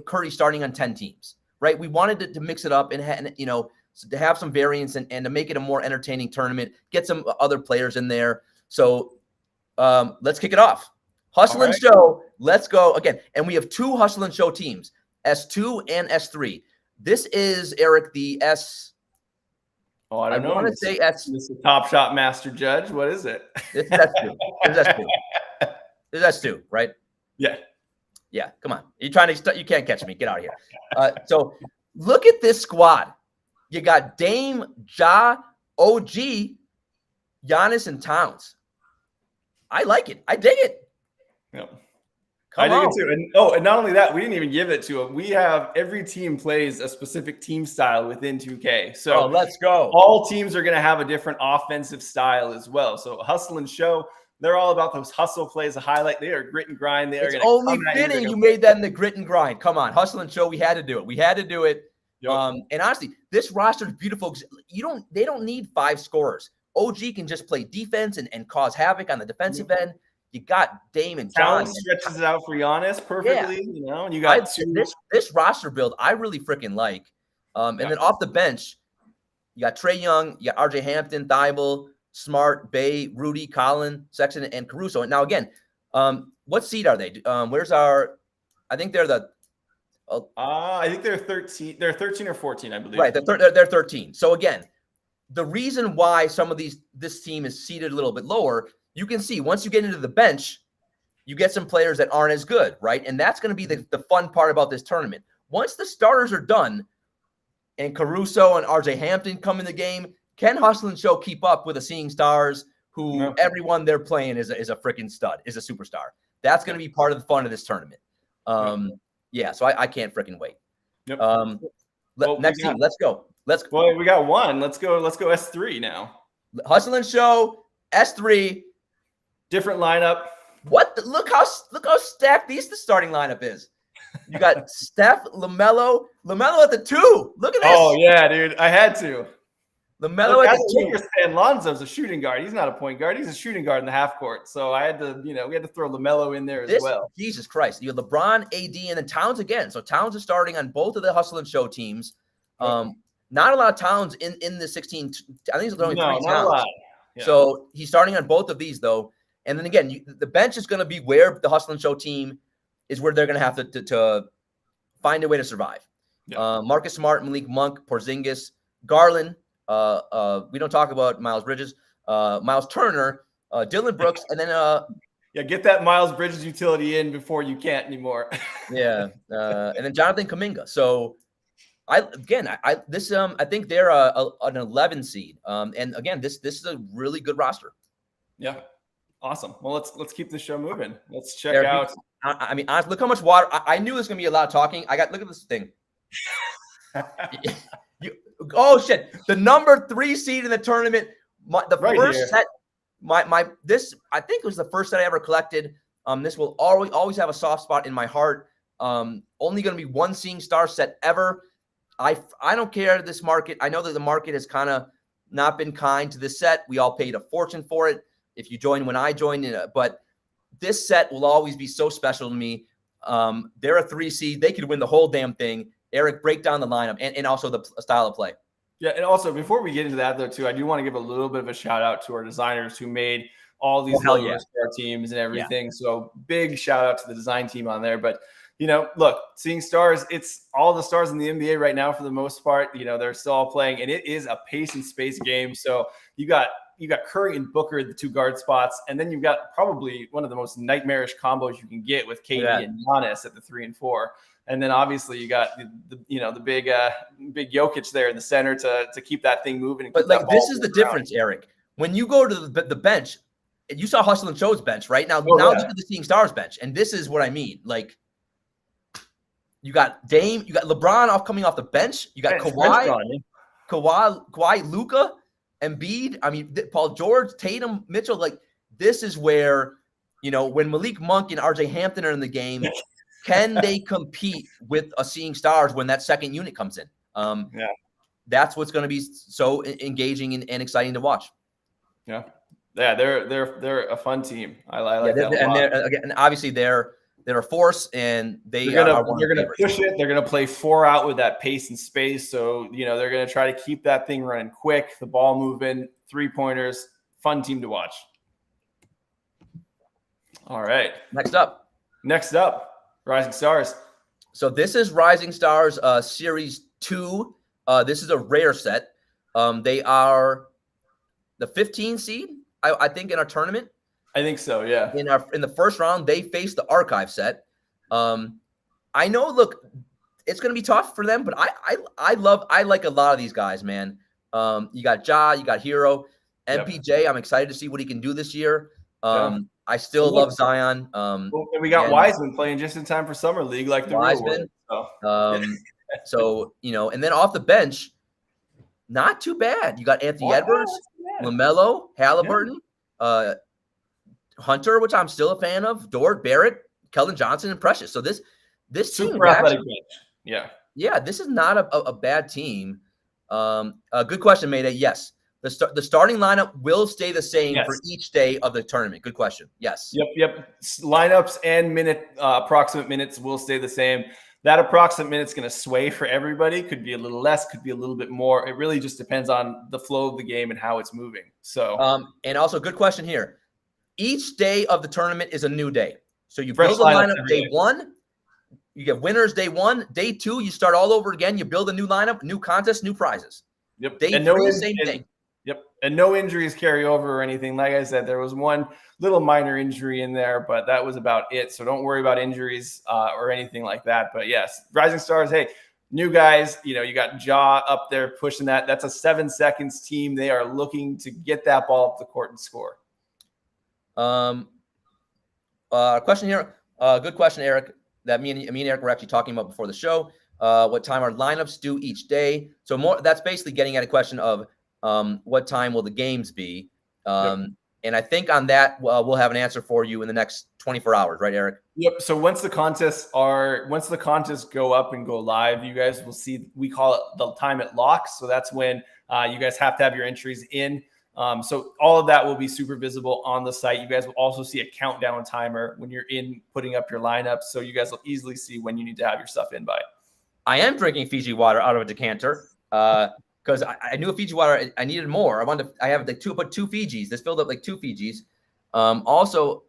Curry starting on 10 teams, right? We wanted to mix it up and to have some variance and to make it a more entertaining tournament, get some other players in there. So let's kick it off. Hustle and Show. Let's go again. And we have 2 Hustle and Show teams, S2 and S3. This is, Eric, the S. Oh, I don't know. I want to say S. This is TopShot Master Judge. What is it? This is S2. This is S2. This is S2, right? Yeah. Yeah. Come on. You can't catch me. Get out of here. So look at this squad. You got Dame, Ja, OG, Giannis, and Towns. I like it. I dig it. Yep. I dig it too. And not only that, we didn't even give it to them. We have every team plays a specific team style within 2K. So let's go. All teams are going to have a different offensive style as well. So Hustle and Show, they're all about those hustle plays, a highlight. They are grit and grind. They are only fitting you made that in the grit and grind. Come on, Hustle and Show. We had to do it. Yep. And honestly, this roster is beautiful. They don't need 5 scorers. OG can just play defense and cause havoc on the defensive end. You got Dame and John. Stretches it out for Giannis perfectly, and you got this roster build I really freaking like. And then off the bench, you got Trae Young, you got RJ Hampton, Thibault, Smart, Bay, Rudy, Collin, Sexton, and Caruso. And now again, what seed are they? Where's our? I think they're the. I think they're 13. They're 13 or 14, I believe. Right, they're 13. So again, the reason why this team is seated a little bit lower, you can see once you get into the bench, you get some players that aren't as good, right? And that's going to be the fun part about this tournament. Once the starters are done and Caruso and RJ Hampton come in the game, can Hustle and Show keep up with the Seeing Stars who everyone they're playing is a freaking stud, is a superstar? That's going to be part of the fun of this tournament. So I can't freaking wait. Yep. Next team, let's go. Well, we got one. Let's go S3 now. Hustle and Show, S3. Different lineup. Look how stacked the starting lineup is. You got Steph, LaMelo at the 2. Look at this. Oh yeah, dude. I had to. LaMelo at the 2. And Lonzo's a shooting guard. He's not a point guard. He's a shooting guard in the half court. So I had to, we had to throw LaMelo in there as well. Jesus Christ. You have LeBron, AD, and then Towns again. So Towns is starting on both of the Hustle and Show teams. Not a lot of Towns in the 16. I think there's only 3 Towns. Not a lot. Yeah. So he's starting on both of these though. And then again, the bench is going to be where the Hustle and Show team is, where they're going to have to find a way to survive. Yeah. Marcus Smart, Malik Monk, Porzingis, Garland. We don't talk about Miles Bridges, Miles Turner, Dylan Brooks, and then get that Miles Bridges utility in before you can't anymore. And then Jonathan Kuminga. So I think they're an 11 seed. And again, this is a really good roster. Yeah. Awesome. Well, let's keep the show moving. Let's check out. I mean, honestly, look how much water. I knew there's gonna be a lot of talking. Look at this thing. Oh shit! The number 3 seed in the tournament. First set. This I think was the first set I ever collected. This will always have a soft spot in my heart. Only going to be 1 Seeing Star set ever. I don't care this market. I know that the market has kind of not been kind to this set. We all paid a fortune for it. If you join when I joined, but this set will always be so special to me. They're a 3 seed. They could win the whole damn thing. Eric, break down the lineup and also the style of play. Yeah, and also before we get into that though, too, I do want to give a little bit of a shout out to our designers who made all these star teams and everything. Yeah. So big shout out to the design team on there. But look, seeing stars, it's all the stars in the NBA right now for the most part. They're still all playing, and it is a pace and space game. So you got Curry and Booker at the 2 guard spots, and then you've got probably one of the most nightmarish combos you can get with KD and Giannis at the 3 and 4. And then obviously you got the big Jokic there in the center to keep that thing moving. And but like this is the difference, Eric. When you go to the bench, you saw Hustle and Show's bench, right? Now look at the Seeing Stars bench, and this is what I mean. Like you got Dame, you got LeBron coming off the bench, you got Kawhi, Luka, Embiid. I mean, Paul George, Tatum, Mitchell. Like this is where when Malik Monk and RJ Hampton are in the game. Can they compete with a Seeing Stars when that second unit comes in? That's what's going to be so engaging and exciting to watch. Yeah, they're a fun team. I like that a lot. And obviously they're a force, and they're gonna push it. They're gonna play 4 out with that pace and space. So they're gonna try to keep that thing running quick, the ball moving, 3-pointers. Fun team to watch. All right, Next up. Rising Stars. So this is Rising Stars Series 2. This is a rare set. They are the 15 seed, I think, in our tournament. I think so, yeah. In the first round, they faced the Archive set. I know, look, it's going to be tough for them, but I like a lot of these guys, man. You got Ja, you got Hero, MPJ. I'm excited to see what he can do this year. I still love Zion. We got Wiseman playing just in time for Summer League, like the Wiseman. So, and then off the bench, not too bad. You got Anthony Edwards, LaMelo, Halliburton, Hunter, which I'm still a fan of, Dort, Barrett, Keldon Johnson, and Precious. So this team super athletic bench. Yeah, this is not a bad team. A good question, Mayday. Yes. The starting lineup will stay the same for each day of the tournament. Good question. Yes. Yep. Lineups and approximate minutes will stay the same. That approximate minute's going to sway for everybody. Could be a little less, could be a little bit more. It really just depends on the flow of the game and how it's moving. So, and also good question here. Each day of the tournament is a new day. So you build the lineup day 1. You get winners day 1. Day 2, you start all over again. You build a new lineup, new contest, new prizes. Yep. Day 3, same thing. Yep. And no injuries carry over or anything. Like I said, there was one little minor injury in there, but that was about it. So don't worry about injuries or anything like that. But yes, Rising Stars, hey, new guys, you got Ja up there pushing that. That's a 7 seconds team. They are looking to get that ball up the court and score. Question here. Good question, Eric, that me and Eric were actually talking about before the show. What time our lineups do each day. So that's basically getting at a question of what time will the games be? And I think on that, we'll have an answer for you in the next 24 hours, right, Eric? Yep. So once the contests go up and go live, you guys will see, we call it the time it locks. So that's when you guys have to have your entries in. So all of that will be super visible on the site. You guys will also see a countdown timer when you're in putting up your lineup. So you guys will easily see when you need to have your stuff in by. I am drinking Fiji water out of a decanter. Because I knew a Fiji water, I needed more. I have like two Fijis. This filled up like 2 Fijis. Also,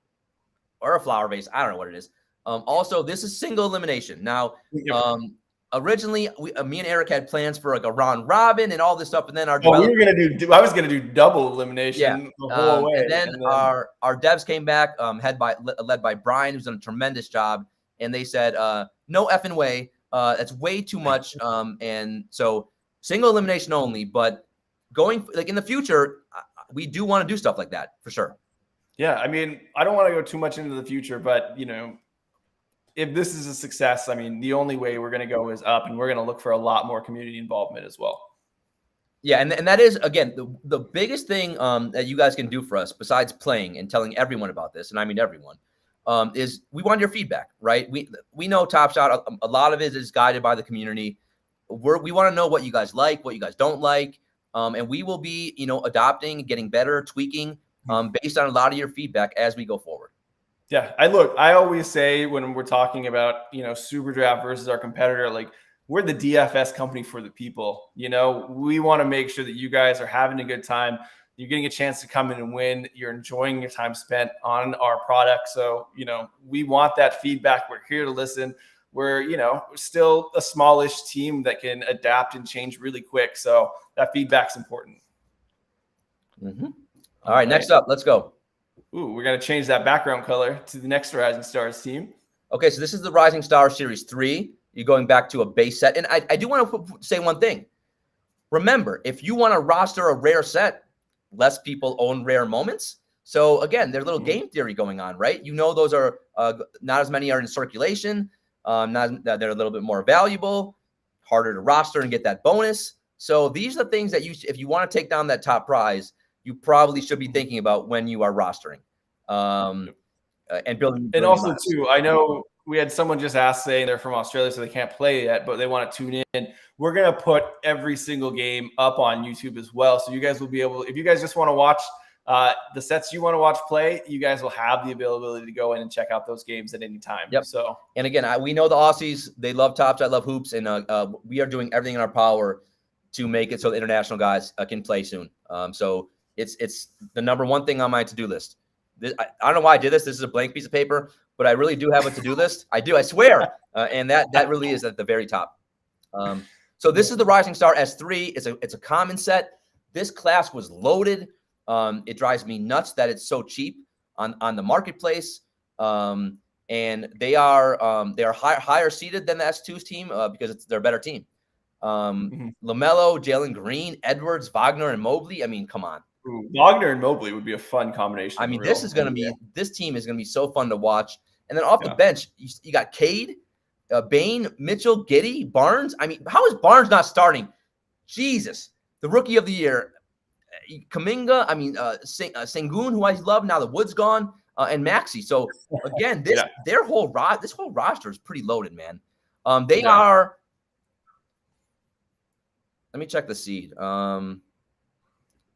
or a flower vase. I don't know what it is. Also, this is single elimination. Now, originally, me and Eric had plans for like a round robin and all this stuff, and then I was gonna do double elimination the whole way. And then our devs came back, led by Brian, who's done a tremendous job, and they said, no effing way. That's way too much. And so. Single elimination only, but going like in the future, we do want to do stuff like that for sure. Yeah, I mean, I don't want to go too much into the future, but if this is a success, I mean, the only way we're going to go is up, and we're going to look for a lot more community involvement as well. Yeah, and that is again the biggest thing that you guys can do for us besides playing and telling everyone about this, and I mean everyone, is we want your feedback, right? We know TopShot, a lot of it is guided by the community. We want to know what you guys like, what you guys don't like, and we will be, adopting, getting better, tweaking based on a lot of your feedback as we go forward. Yeah, I always say when we're talking about, SuperDraft versus our competitor, like we're the DFS company for the people. We want to make sure that you guys are having a good time. You're getting a chance to come in and win. You're enjoying your time spent on our product. So, we want that feedback. We're here to listen. we're still a smallish team that can adapt and change really quick. So that feedback's important. Mm-hmm. All right, next up, let's go. Ooh, we're gonna change that background color to the next Rising Stars team. Okay, so this is the Rising Stars Series 3. You're going back to a base set. And I do want to say one thing. Remember, if you want to roster a rare set, less people own rare moments. So again, there's a little game theory going on, right? Those are not as many are in circulation. They're a little bit more valuable, harder to roster and get that bonus. So these are the things that if you want to take down that top prize, you probably should be thinking about when you are rostering and building. And also, too, I know we had someone just ask saying they're from Australia, so they can't play yet, but they want to tune in. We're going to put every single game up on YouTube as well. So you guys will be able, if you guys just want to watch the sets you want to watch play, you guys will have the availability to go in and check out those games at any time. Yep. So, and again, we know the Aussies, they love TopShot, love hoops, and we are doing everything in our power to make it so the international guys can play soon. So it's the number one thing on my to-do list. I don't know why I did this. This is a blank piece of paper, but I really do have a to-do list. I do, I swear. And that really is at the very top. So this is the Rising Star S3. It's a common set. This class was loaded. It drives me nuts that it's so cheap on the marketplace. And they are higher seeded than the S2's team because they're a better team. LaMelo, Jalen Green, Edwards, Wagner, and Mobley. I mean, come on. Ooh, Wagner and Mobley would be a fun combination. I mean, this team is going to be so fun to watch. And then off the bench, you got Cade, Bain, Mitchell, Giddey, Barnes. I mean, how is Barnes not starting? Jesus, the rookie of the year. Kuminga, I mean, Sengun, who I love. Now the Wood's gone, and Maxey. So again, this whole roster is pretty loaded, man. They are. Let me check the seed.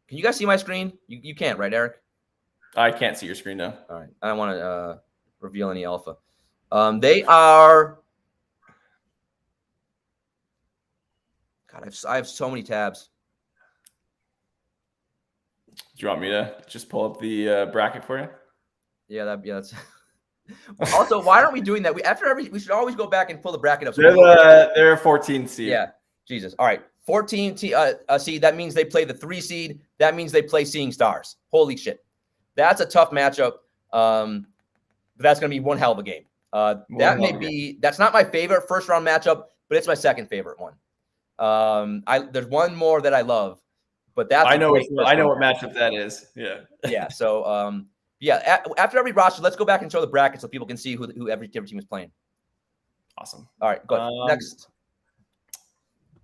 Can you guys see my screen? You can't, right, Eric? I can't see your screen now. All right. I don't want to reveal any alpha. They are. God, I have so many tabs. Do you want me to just pull up the bracket for you? Yeah, that's. Also, why aren't we doing that? We should always go back and pull the bracket up. They're a 14 seed. Yeah, Jesus. All right, 14 seed. That means they play the 3 seed. That means they play Seeing Stars. Holy shit, that's a tough matchup. But that's going to be one hell of a game. That's not my favorite first round matchup, but it's my second favorite one. There's one more that I love, but that's I know what matchup that is. Yeah. Yeah. So after every roster, let's go back and show the bracket so people can see who every different team is playing. Awesome. All right, go ahead. Next.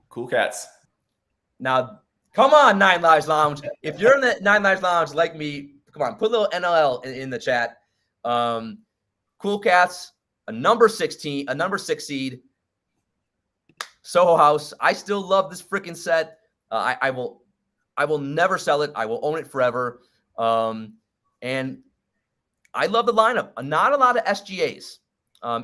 Cool Cats. Now, come on, Nine Lives Lounge. If you're in the Nine Lives Lounge like me, come on, put a little NLL in the chat. Cool Cats, a number 6 seed. Soho House. I still love this freaking set. I will never sell it. I will own it forever. And I love the lineup. Not a lot of SGAs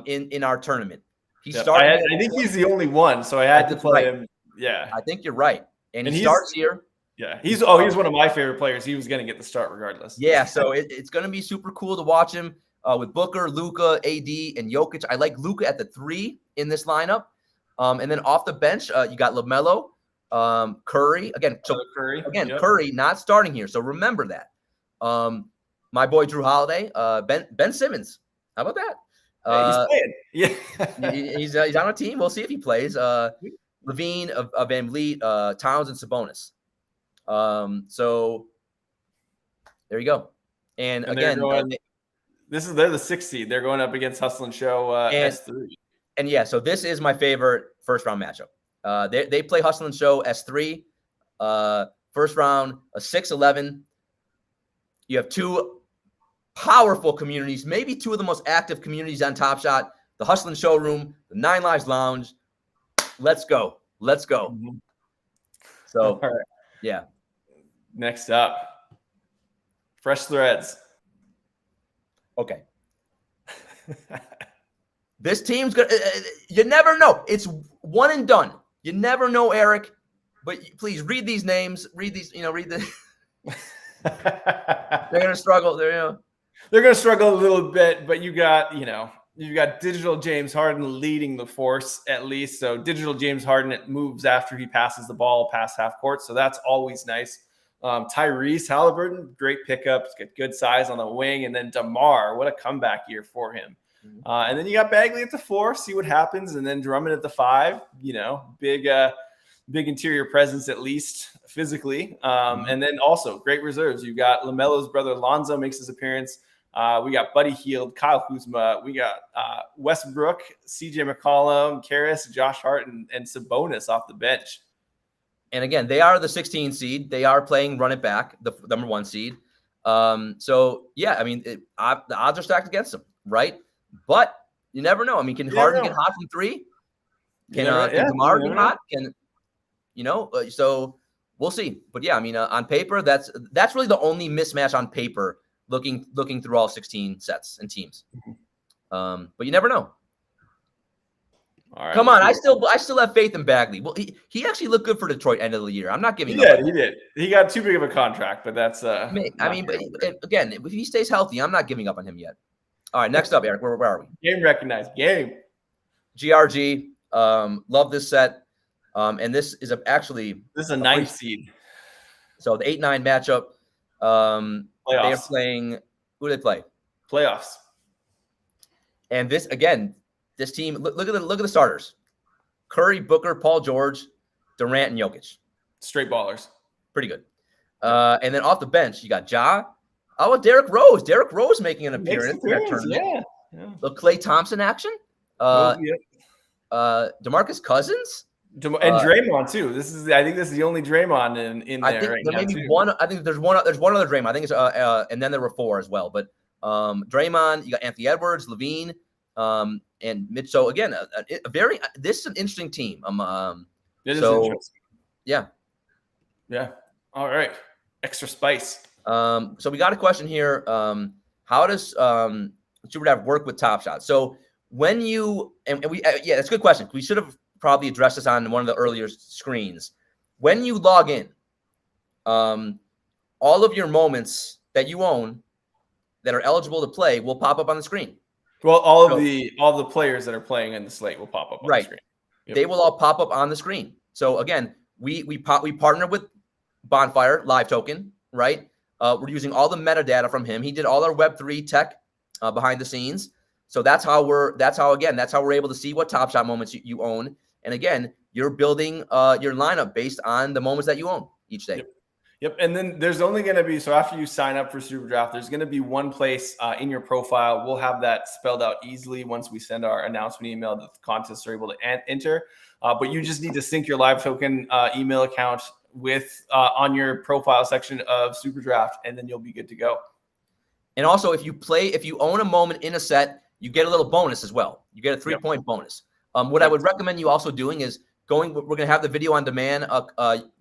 in our tournament. He started. I think he's the only one, so I had to play him. Yeah, I think you're right. And he starts here. Yeah, he's one of my favorite players. He was going to get the start regardless. Yeah, so it's going to be super cool to watch him with Booker, Luka, AD, and Jokic. I like Luka at the 3 in this lineup. And then off the bench, you got LaMelo, Curry. Curry not starting here. So remember that. My boy Drew Holiday, Ben Simmons. How about that? He's playing. Yeah, he's on a team. We'll see if he plays. Levine, Van Vliet, Towns, and Sabonis. So there you go. And again, they're the 6th seed. They're going up against Hustle and Show S3. And yeah, so this is my favorite first round matchup. They play Hustle and Show S3. First round, a 6-11. You have 2 powerful communities, maybe 2 of the most active communities on TopShot, the Hustle and Showroom, the Nine Lives Lounge. Let's go. Mm-hmm. So, all right. Yeah. Next up, Fresh Threads. Okay. This team's going to you never know. It's one and done. You never know, Eric. But please read these names. Read the They're going to struggle. They're going to struggle a little bit, but you got, You've got digital James Harden leading the force at least. So digital James Harden, it moves after he passes the ball past half court. So that's always nice. Tyrese Halliburton, great pickup. He's got good size on the wing. And then DeMar, what a comeback year for him. And then you got Bagley at the 4, see what happens. And then Drummond at the 5, big interior presence, at least physically. And then also great reserves. You got LaMelo's brother Lonzo makes his appearance. We got Buddy Hield, Kyle Kuzma. We got Westbrook, CJ McCollum, Karras, Josh Hart, and Sabonis off the bench. And again, they are the 16 seed. They are playing run it back, the number 1 seed. So, yeah, I mean, the odds are stacked against them, right? But you never know. I mean, can Harden get hot from 3? Can DeMar get hot? So we'll see. But, yeah, I mean, on paper, that's really the only mismatch on paper looking through all 16 sets and teams. But you never know. All right, come on, I still have faith in Bagley. Well, he actually looked good for Detroit end of the year. I'm not giving up. He did. He got too big of a contract, but that's but again, if he stays healthy, I'm not giving up on him yet. All right, next up, Eric, where are we? Game recognized. Game. GRG. Love this set. And this is actually a 9th seed. So the 8-9 matchup. They're playing. Who do they play? Playoffs. And this again. This team, look at the starters: Curry, Booker, Paul George, Durant, and Jokic. Straight ballers. Pretty good. And then off the bench, you got Ja. Oh, Derrick Rose. Derrick Rose making an appearance in that tournament. Yeah. Look, Klay Thompson action. DeMarcus Cousins. And Draymond too. I think this is the only Draymond in there. I think right there now may be too. one. I think there's one other Draymond. I think it's and then there were 4 as well. But Draymond, you got Anthony Edwards, Levine. And Mitch. So again, this is an interesting team. It is interesting. Yeah. All right. Extra spice. So we got a question here. How does SuperDraft work with TopShot? So when you and we that's a good question. We should have probably addressed this on one of the earlier screens. When you log in, all of your moments that you own that are eligible to play will pop up on the screen. Well, all the players that are playing in the slate will pop up on the screen. Yep. They will all pop up on the screen. So again, we partner with Bonfire Live Token, right? We're using all the metadata from him. He did all our Web3 tech behind the scenes. So that's how we're able to see what TopShot moments you own. And again, you're building your lineup based on the moments that you own each day. Yep. And then there's only going to be, so after you sign up for SuperDraft, there's going to be one place in your profile. We'll have that spelled out easily once we send our announcement email that the contests are able to enter. But you just need to sync your live token email account with on your profile section of SuperDraft, and then you'll be good to go. And also, if you own a moment in a set, you get a little bonus as well. You get a 3-point bonus. What I would recommend you also doing is we're going to have the video on demand.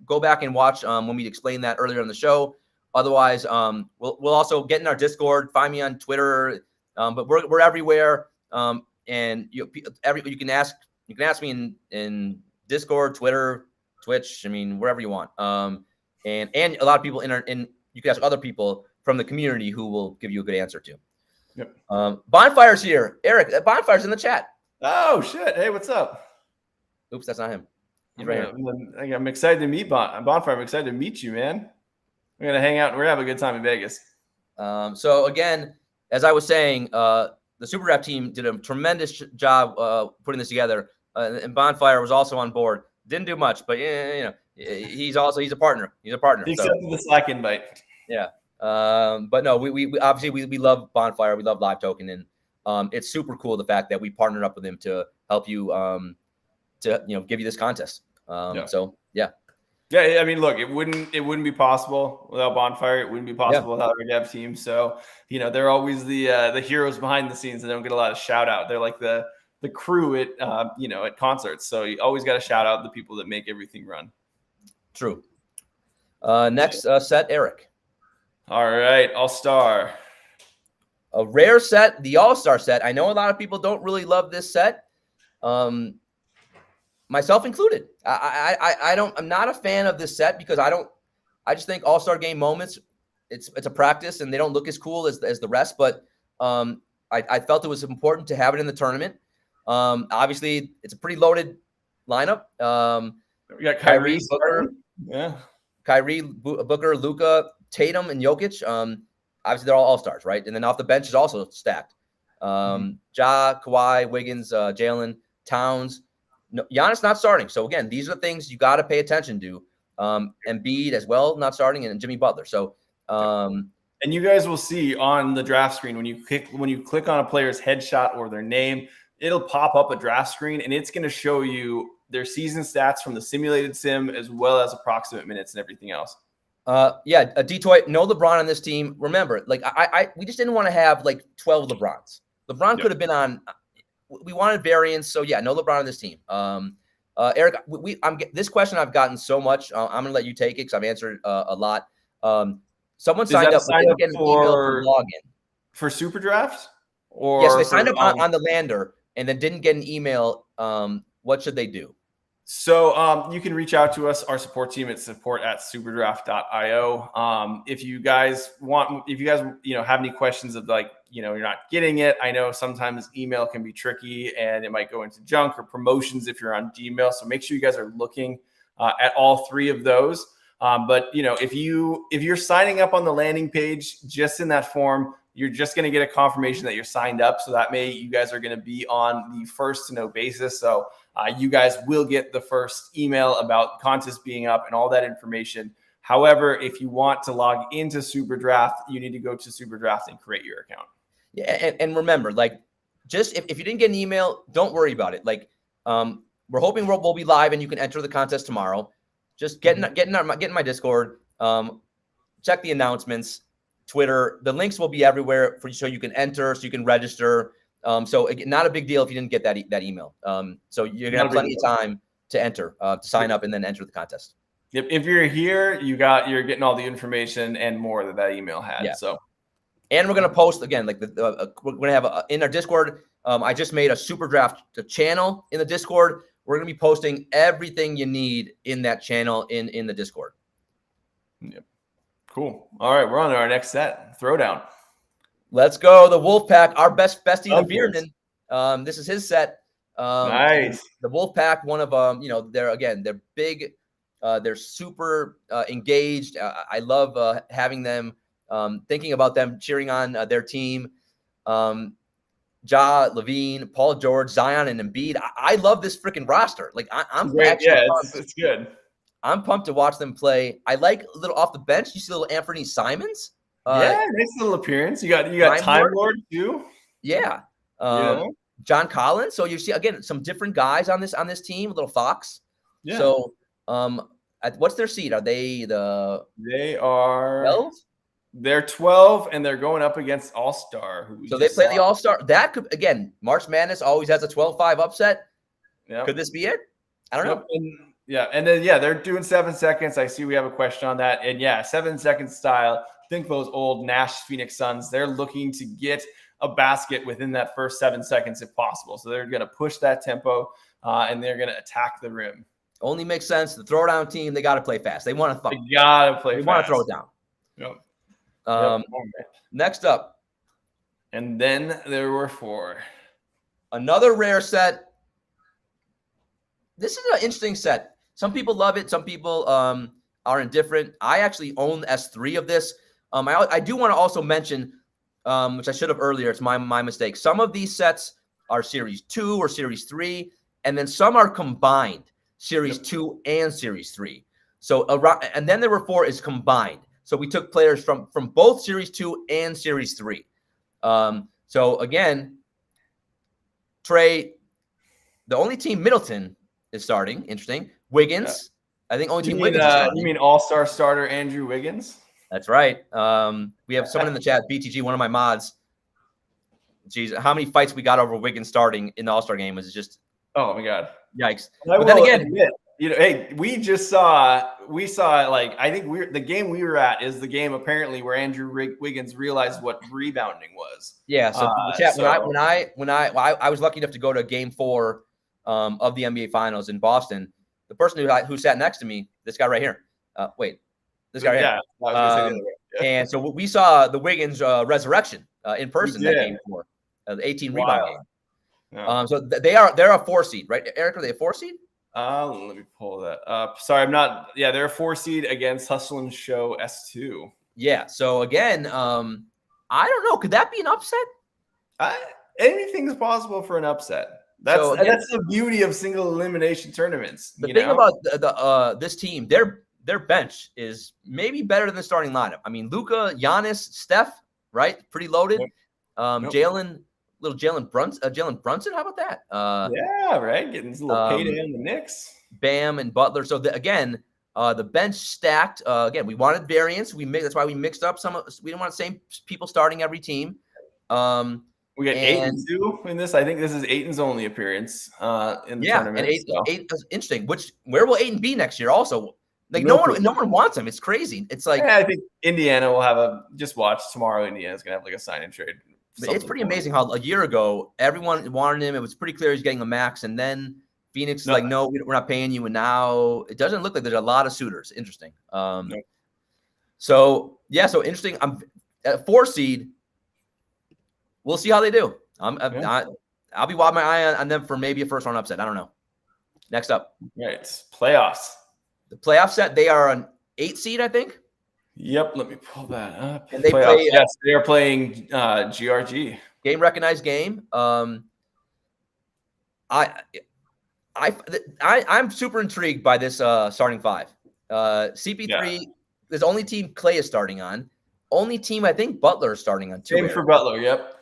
Go back and watch when we explained that earlier in the show. Otherwise, we'll also get in our Discord. Find me on Twitter. But we're everywhere. And you can ask me in Discord, Twitter, Twitch. I mean, wherever you want. And a lot of people you can ask other people from the community who will give you a good answer too. Yep. Bonfire's here, Eric. Bonfire's in the chat. Oh shit! Hey, what's up? Oops, that's not him. He's right here. I'm excited to meet Bonfire. I'm excited to meet you, man. We're gonna hang out. We're gonna have a good time in Vegas. So again, as I was saying, the SuperDraft team did a tremendous job putting this together, and Bonfire was also on board. Didn't do much, but he's a partner. He's a partner. He accepted the Slack invite. Yeah. But no, we obviously we love Bonfire. We love Live Token, and it's super cool the fact that we partnered up with him to help you to give you this contest. So yeah. Yeah, I mean, look, it wouldn't be possible without Bonfire. It wouldn't be possible without our dev team. So, they're always the heroes behind the scenes. They don't get a lot of shout out. They're like the crew at at concerts. So you always got to shout out the people that make everything run. True. Next set, Eric. All right, All-Star. A rare set, the All-Star set. I know a lot of people don't really love this set. Myself included. I'm not a fan of this set because I just think All-Star game moments, it's a practice and they don't look as cool as the rest. But I felt it was important to have it in the tournament. Obviously, it's a pretty loaded lineup. We got Kyrie, Booker, Booker, Luka, Tatum, and Jokic. Obviously, they're all stars, right? And then off the bench is also stacked. Ja, Kawhi, Wiggins, Jalen, Towns. No, Giannis not starting. So again, these are the things you got to pay attention to. Embiid as well, not starting, and Jimmy Butler. So, and you guys will see on the draft screen when you click on a player's headshot or their name, it'll pop up a draft screen, and it's going to show you their season stats from the simulated sim as well as approximate minutes and everything else. Detroit, no LeBron on this team. Remember, like we just didn't want to have like 12 LeBrons. LeBron could have been on. We wanted variance, so yeah, no LeBron on this team. Eric, this question I've gotten so much. I'm gonna let you take it because I've answered a lot. Someone signed up for login for SuperDraft, or yes, they signed up on the lander and then didn't get an email. What should they do? So you can reach out to us, our support team at support@superdraft.io. If you guys have any questions of like, you're not getting it. I know sometimes email can be tricky and it might go into junk or promotions if you're on Gmail. So make sure you guys are looking at all three of those. But if you're signing up on the landing page, just in that form, you're just going to get a confirmation that you're signed up. So that you guys are going to be on the first to know basis. So you guys will get the first email about contest being up and all that information. However, if you want to log into SuperDraft, you need to go to SuperDraft and create your account. Yeah, and remember, like, just if you didn't get an email, don't worry about it. Like, we're hoping we'll be live and you can enter the contest tomorrow. Just get in my Discord, check the announcements, Twitter. The links will be everywhere so you can enter, so you can register. So not a big deal if you didn't get that email. So you're gonna have plenty of time to enter, to sign up and then enter the contest. Yep. If you're here, you're getting all the information and more that email had. Yeah. So, and we're gonna post again, like we're gonna have in our Discord. I just made a SuperDraft channel in the Discord. We're gonna be posting everything you need in that channel in the Discord. Yep. Cool. All right, we're on to our next set, Throwdown. Let's go. The Wolfpack, our bestie, the Vierman. This is his set. Nice. The Wolfpack, one of they're big. They're super engaged. I love having them, thinking about them, cheering on their team. Ja, Levine, Paul George, Zion, and Embiid. I love this freaking roster. Like I'm great. Yeah, it's good. I'm pumped to watch them play. I like a little off the bench. You see little Anthony Simons. Nice little appearance. You got Time Lord too. Yeah. John Collins. So you see again some different guys on this team. Little Fox. Yeah. So what's their seed? Are they the? They are 12? They're 12 and they're going up against All-Star. So they play the All-Star. That could again. March Madness always has a 12-5 upset. Yeah. Could this be it? I don't know. And then they're doing 7 seconds. I see we have a question on that. And 7 second style. Think those old Nash Phoenix Suns. They're looking to get a basket within that first 7 seconds if possible. So they're going to push that tempo and they're going to attack the rim. Only makes sense. The Throwdown team, they got to play fast. They want to throw. They got to play fast. They want to throw it down. Yep. Next up. And then there were 4. Another rare set. This is an interesting set. Some people love it. Some people are indifferent. I actually own S3 of this. I do want to also mention, which I should have earlier. It's my mistake. Some of these sets are Series 2 or Series 3, and then some are combined, Series 2 and Series 3. So and then there were 4 is combined. So we took players from both Series 2 and Series 3. So again, Trey, the only team Middleton is starting. Interesting. Wiggins. I think only team Wiggins. You mean All-Star starter Andrew Wiggins? That's right. We have someone in the chat, BTG, one of my mods. Jeez, how many fights we got over Wiggins starting in the All-Star game was just. Oh my God. Yikes. But then again, hey, we saw like, I think the game we were at is the game apparently where Andrew Wiggins realized what rebounding was. Yeah. So the chat, when I was lucky enough to go to Game 4 of the NBA Finals in Boston. The person who sat next to me, this guy right here. This guy right here. And so we saw the Wiggins resurrection in person in that Game 4. the 18 rebound game. Yeah. So they're a 4 seed, right? Eric, are they a 4 seed? Let me pull that up. Sorry, I'm not. Yeah, they're a 4 seed against Hustle and Show S2. Yeah. So again, I don't know. Could that be an upset? Anything's possible for an upset. That's the beauty of single elimination tournaments. The thing about this team, their bench is maybe better than the starting lineup. I mean, Luka, Giannis, Steph, right? Pretty loaded. Yep. Jalen Brunson. How about that? Yeah, right. Getting a little payday on the Knicks. Bam and Butler. So the bench stacked. Again, we wanted variance. That's why we mixed up some. We didn't want the same people starting every team. We got Ayton too in this. I think this is Ayton's only appearance in the tournament. And Ayton is interesting. Where will Ayton be next year? Also, like no one wants him. It's crazy. It's like I think Indiana will have just watch tomorrow. Indiana's gonna have like a sign and trade. It's pretty amazing how a year ago everyone wanted him. It was pretty clear he's getting a max, and then Phoenix is like, no, we're not paying you. And now it doesn't look like there's a lot of suitors. Interesting. So interesting. I'm at 4 seed. We'll see how they do. I'll be watching my eye on them for maybe a first round upset. I don't know. Next up. Right. Playoffs. The playoff set, they are an 8 seed, I think. Yep. Let me pull that up. And they play. Yes, they are playing GRG. Game recognized game. I'm super intrigued by this starting 5. CP3 is the only team Clay is starting on. Only team I think Butler is starting on too. Same for Butler. Yep.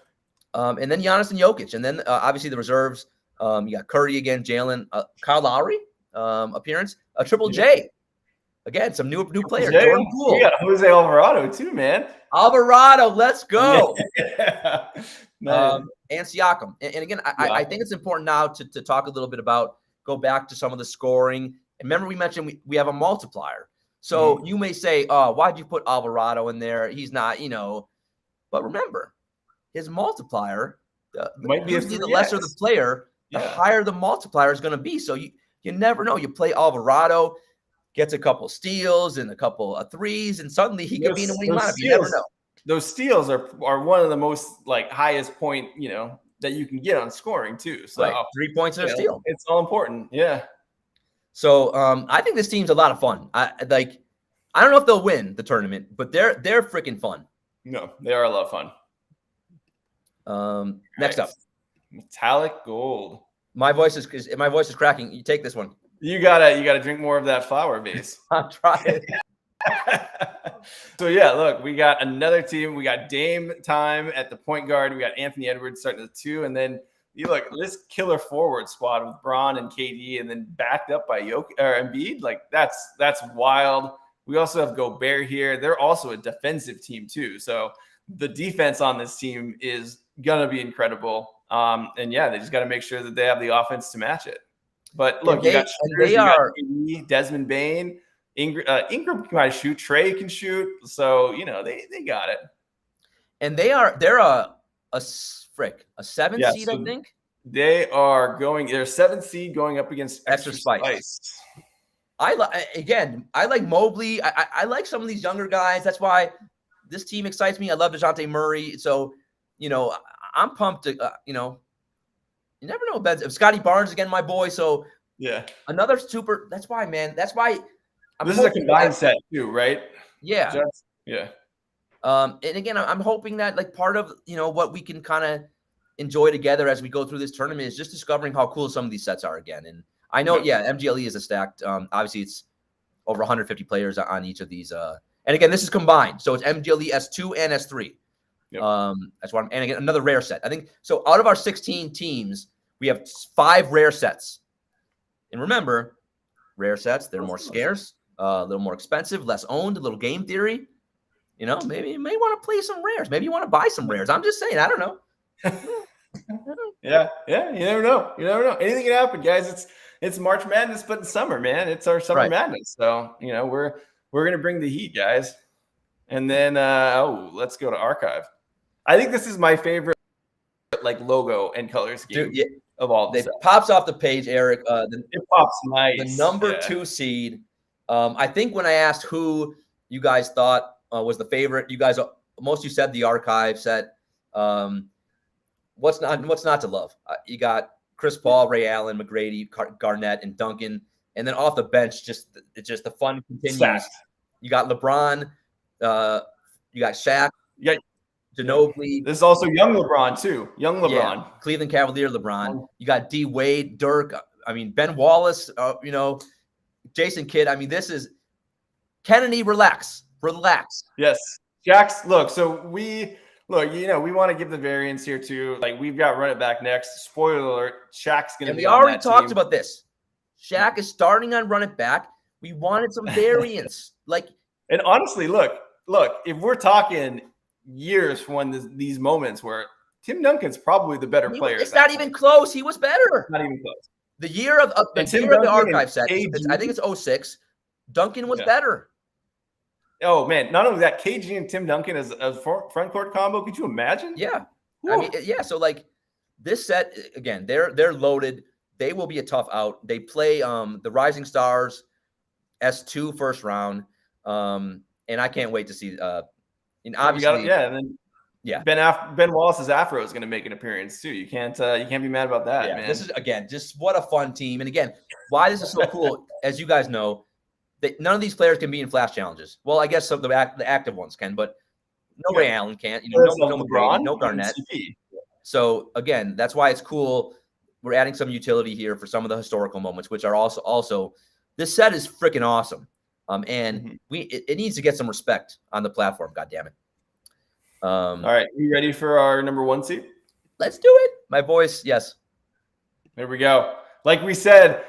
And then Giannis and Jokic, and then obviously the reserves. You got Curry again, Jalen, Kyle Lowry appearance, Triple J. Again, some new players. Jordan Poole. We got Jose Alvarado too, man. Alvarado, let's go. Nice. And Siakam. And again, I think it's important now to talk a little bit about, go back to some of the scoring. And remember, we mentioned we have a multiplier. So you may say, oh, why'd you put Alvarado in there? He's not, but remember, his multiplier, might be the lesser the player, the higher the multiplier is going to be. So you never know. You play Alvarado, gets a couple steals and a couple of threes, and suddenly he could be in a winning lineup. You never know. Those steals are one of the most highest point, that you can get on scoring too. So 3 points and a steal. It's all important. Yeah. So I think this team's a lot of fun. I don't know if they'll win the tournament, but they're freaking fun. No, they are a lot of fun. Next up, metallic gold. My voice is cracking. You take this one. You gotta drink more of that flower base. I'm trying. So look, we got another team. We got Dame time at the point guard. We got Anthony Edwards starting at the 2, and then you look this killer forward squad with Bron and KD, and then backed up by Embiid. That's wild. We also have Gobert here. They're also a defensive team too. So the defense on this team is gonna be incredible. And they just got to make sure that they have the offense to match it. But look, you got Desmond Bane, Ingram can shoot, Trey can shoot, so they got it. And they're a 7 seed, so I think. They're 7th seed going up against Extra Spice. I like Mobley. I like some of these younger guys. That's why this team excites me. I love DeJounte Murray. So, I'm pumped to, you never know. If Scotty Barnes again, my boy. So another super. That's why, man. That's why. This is a combined set too, right? Yeah. Yeah. And again, I'm hoping that part of what we can kind of enjoy together as we go through this tournament is just discovering how cool some of these sets are again. And I know, MGLE is a stacked. Obviously, it's over 150 players on each of these. And again, this is combined, so it's MGLE S2 and S3. Yep. That's what and again, another rare set. I think so. Out of our 16 teams, we have 5 rare sets. And remember, rare sets, they're more scarce, a little more expensive, less owned, a little game theory. Maybe you may want to play some rares. Maybe you want to buy some rares. I'm just saying, I don't know. Yeah. You never know. Anything can happen, guys. It's March Madness, but in summer, man. It's our summer madness. So, we're gonna bring the heat, guys. And then let's go to archive. I think this is my favorite logo and color scheme of all. It pops off the page, Eric. It pops nice. The number 2 seed. I think when I asked who you guys thought was the favorite, most you said the archive set. what's not to love? You got Chris Paul, Ray Allen, McGrady, Garnett, and Duncan, and then off the bench, just the fun continues. Stacked. You got LeBron, you got Shaq, you got Ginobili. This is also young LeBron too. Young LeBron, yeah, Cleveland Cavalier LeBron. You got D Wade, Dirk. I mean Ben Wallace. Jason Kidd. I mean, this is Kennedy. Relax. Yes, Jack's. Look, so we want to give the variance here too. Like we've got run it back next. Spoiler alert: Shaq's going to be. And we already talked about this. Shaq is starting on run it back. We wanted some variance, And honestly, look. If we're talking years from when these moments where Tim Duncan's probably the better player. It's not even close. He was better. Not even close. The year of the archive set, I think it's 06. Duncan was better. Oh man! Not only that, KG and Tim Duncan as front court combo. Could you imagine? Yeah, I mean, yeah. So this set again, they're loaded. They will be a tough out. They play the Rising Stars, S2 first round, and I can't wait to see. And obviously, Ben Wallace's afro is going to make an appearance too. You can't be mad about that, man. This is again just what a fun team, and again, why this is so cool. As you guys know, that none of these players can be in flash challenges. Well, I guess the active ones can, but no Ray Allen can't. No McGrady, no Garnett. So again, that's why it's cool. We're adding some utility here for some of the historical moments, which are also this set is freaking awesome. And it needs to get some respect on the platform. God damn it. All right, you ready for our number 1 seed? Let's do it. My voice, yes. There we go. Like we said,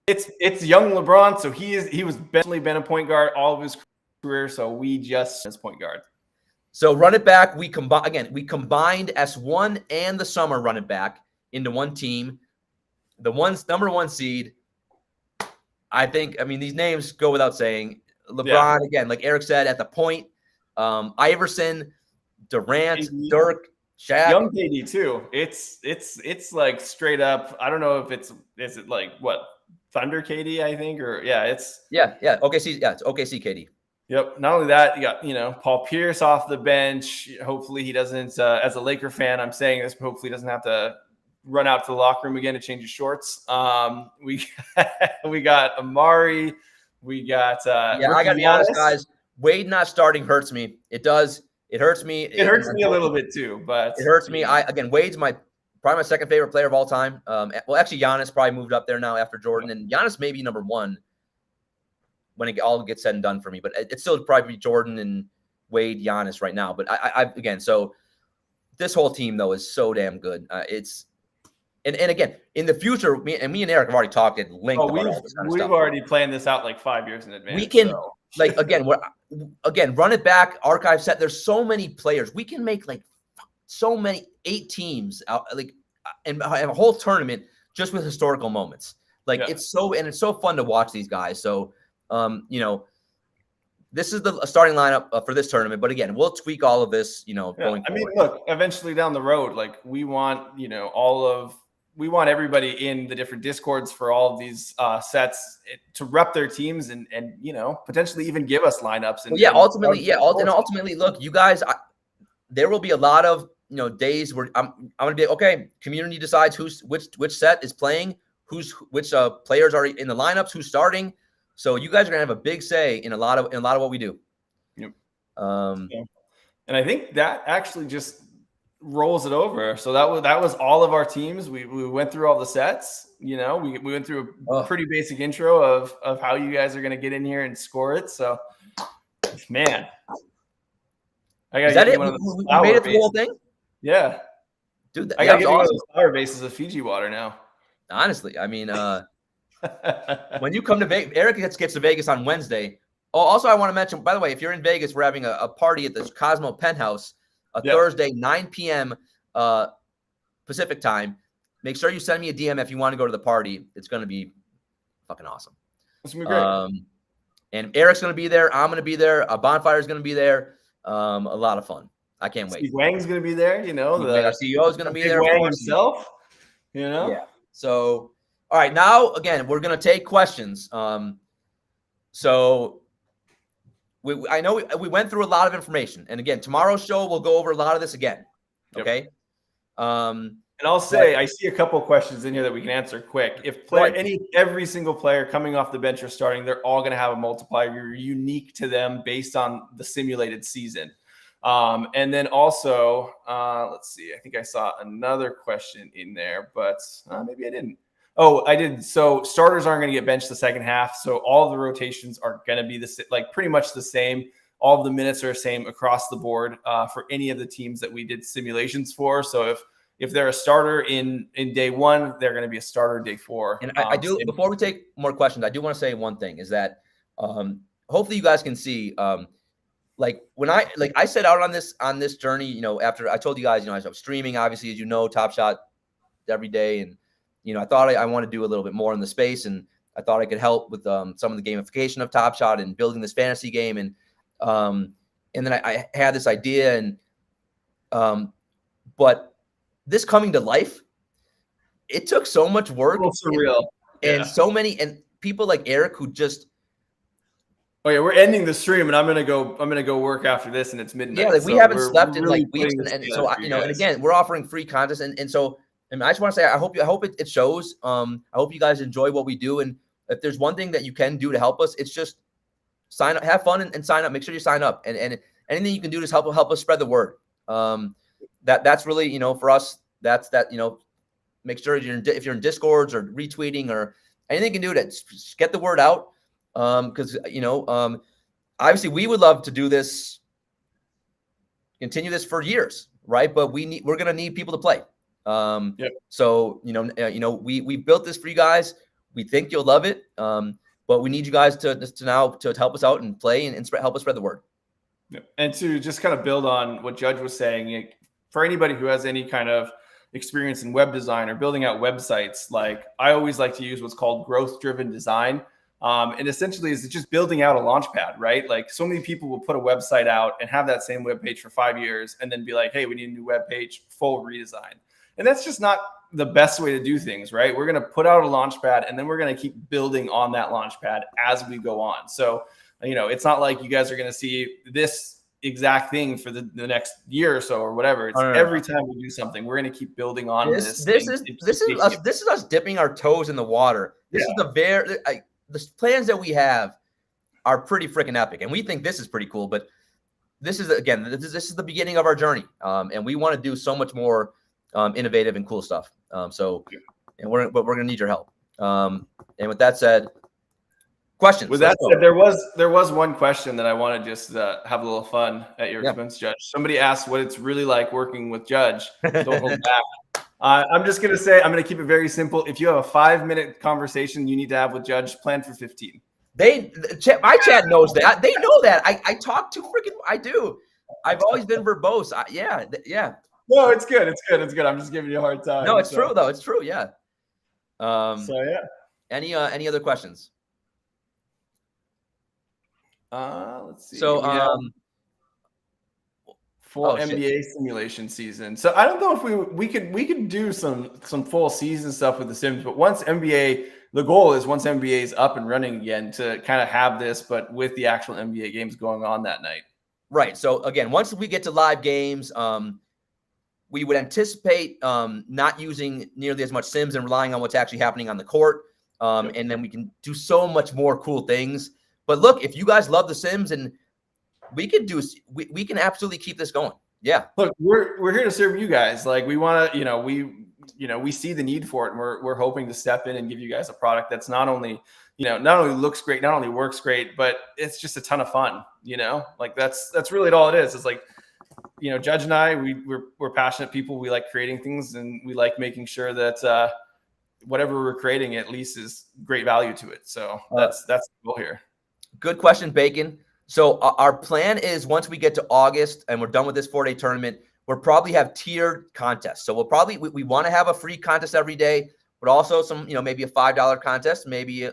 it's young LeBron, so he was definitely been a point guard all of his career. So we just as point guard. So run it back. We combined S1 and the summer run it back into one team. The number 1 seed. I mean, these names go without saying. LeBron, again, like Eric said, at the point. Iverson, Durant, Dirk, Shaq. Young KD too. It's like straight up. I don't know if is it like what Thunder KD, I think, or it's OKC, it's OKC KD. Yep. Not only that, you got Paul Pierce off the bench. Hopefully he doesn't. As a Laker fan, I'm saying this. But hopefully he doesn't have to run out to the locker room again to change his shorts. We got Amari. We got I got to be honest, guys. Wade not starting hurts me. It does. It hurts me. It hurts me a little bit too, but it hurts me. Wade's probably my second favorite player of all time. Well, actually, Giannis probably moved up there now after Jordan, and Giannis may be number 1 when it all gets said and done for me. But it's still probably Jordan and Wade, Giannis right now. But so this whole team though is so damn good. And again, in the future, me and Eric have already talked at length about all this kind of stuff. We've already planned this out like 5 years in advance. We can run it back, archive set. There's so many players. We can make so many 8 teams out, and have a whole tournament just with historical moments. It's so fun to watch these guys. So, this is the starting lineup for this tournament. But again, we'll tweak all of this, going forward. I mean, look, eventually down the road, we want, we want everybody in the different discords for all of these sets to rep their teams and potentially even give us lineups. And ultimately, look, you guys, there will be a lot of days where I'm going to be okay. Community decides which set is playing, which players are in the lineups, who's starting. So you guys are going to have a big say in a lot of what we do. Yep. And I think that actually just rolls it over. So that was all of our teams. We went through all the sets. We went through a pretty basic intro of how you guys are going to get in here and score it. So, man, I got to get one of those. We made it the whole thing. Yeah, dude, I got to get one of those flower bases of Fiji water now. Honestly, I mean, when you come to Vegas, Eric gets to Vegas on Wednesday. Oh, also, I want to mention, by the way, if you're in Vegas, we're having a party at the Cosmo Penthouse. Thursday, 9 p.m. Pacific time. Make sure you send me a DM if you want to go to the party. It's going to be fucking awesome. It's going to be great. And Eric's going to be there. I'm going to be there. A bonfire is going to be there. A lot of fun. I can't wait. Steve Wang's going to be there. Our CEO is going to be there. Wang himself. Yeah. So, all right. Now, again, we're going to take questions. I know we went through a lot of information. And again, tomorrow's show, we'll go over a lot of this again. Okay. And I'll say, I see a couple questions in here that we can answer quick. If every single player coming off the bench or starting, they're all going to have a multiplier unique to them based on the simulated season. And then also, let's see, I think I saw another question in there, but maybe I didn't. Oh, I did. So starters aren't going to get benched the second half. So all the rotations are going to be pretty much the same. All of the minutes are the same across the board for any of the teams that we did simulations for. So if they're a starter in day one, they're going to be a starter day 4. And I do, before we take more questions, I do want to say one thing is that hopefully you guys can see, when I set out on this journey, after I told you guys, I was streaming, obviously, as TopShot every day. And, I thought I want to do a little bit more in the space, and I thought I could help with some of the gamification of TopShot and building this fantasy game. And then I had this idea, and but this coming to life, it took so much work. Surreal. And so many, and people like Eric who just. Oh yeah, we're ending the stream, and I'm gonna go work after this, and it's midnight. Yeah, we haven't slept in weeks, and so and again, we're offering free contests, and so I just want to say I hope it shows. I hope you guys enjoy what we do, and if there's one thing that you can do to help us, it's just sign up, have fun, and sign up. Make sure you sign up, and anything you can do to help us spread the word. That's really for us. That's make sure if you're in Discords or retweeting or anything you can do to just get the word out. Because obviously we would love to do this, continue this for years, right? But we're gonna need people to play. So we built this for you guys. We think you'll love it. But we need you guys to help us out and play and help us spread the word. Yeah. And to just kind of build on what Judge was saying, for anybody who has any kind of experience in web design or building out websites, I always like to use what's called growth-driven design. And essentially is just building out a launch pad, right? So many people will put a website out and have that same web page for 5 years and then be like, hey, we need a new web page, full redesign. And that's just not the best way to do things, right? We're going to put out a launch pad and then we're going to keep building on that launch pad as we go on. So, it's not like you guys are going to see this exact thing for the next year or so or whatever. It's every time we do something, we're going to keep building on this. This is us dipping our toes in the water. This is the plans that we have are pretty freaking epic, and we think this is pretty cool. But this is this is the beginning of our journey, and we want to do so much more innovative and cool stuff. But we're gonna need your help. And with that said, questions. With that said, there was one question that I want to just have a little fun at your expense, Judge. Somebody asked what it's really like working with Judge. Don't hold back. I'm just going to say, I'm going to keep it very simple. If you have a 5-minute conversation you need to have with Judge, plan for 15. My chat knows that. They know that. I talk to I do. I've always been verbose. Yeah. No, it's good. I'm just giving you a hard time. No, it's true though. It's true. Yeah. Any other questions? Let's see. So, full NBA simulation season. So I don't know if we could do some full season stuff with the Sims, but the goal is once NBA is up and running again to kind of have this, but with the actual NBA games going on that night. Right. So again, once we get to live games, we would anticipate not using nearly as much Sims and relying on what's actually happening on the court. And then we can do so much more cool things. But look, if you guys love the Sims and we can absolutely keep this going. Yeah. Look, we're here to serve you guys. We want to, we see the need for it, and we're hoping to step in and give you guys a product that's not only looks great, not only works great, but it's just a ton of fun. That's really all it is. It's Judge and I, we're passionate people. We like creating things, and we like making sure that whatever we're creating at least is great value to it. So that's the goal here. Good question, Bacon. So our plan is once we get to August and we're done with this 4-day tournament, we'll probably have tiered contests. So we want to have a free contest every day, but also some, maybe a $5 contest, maybe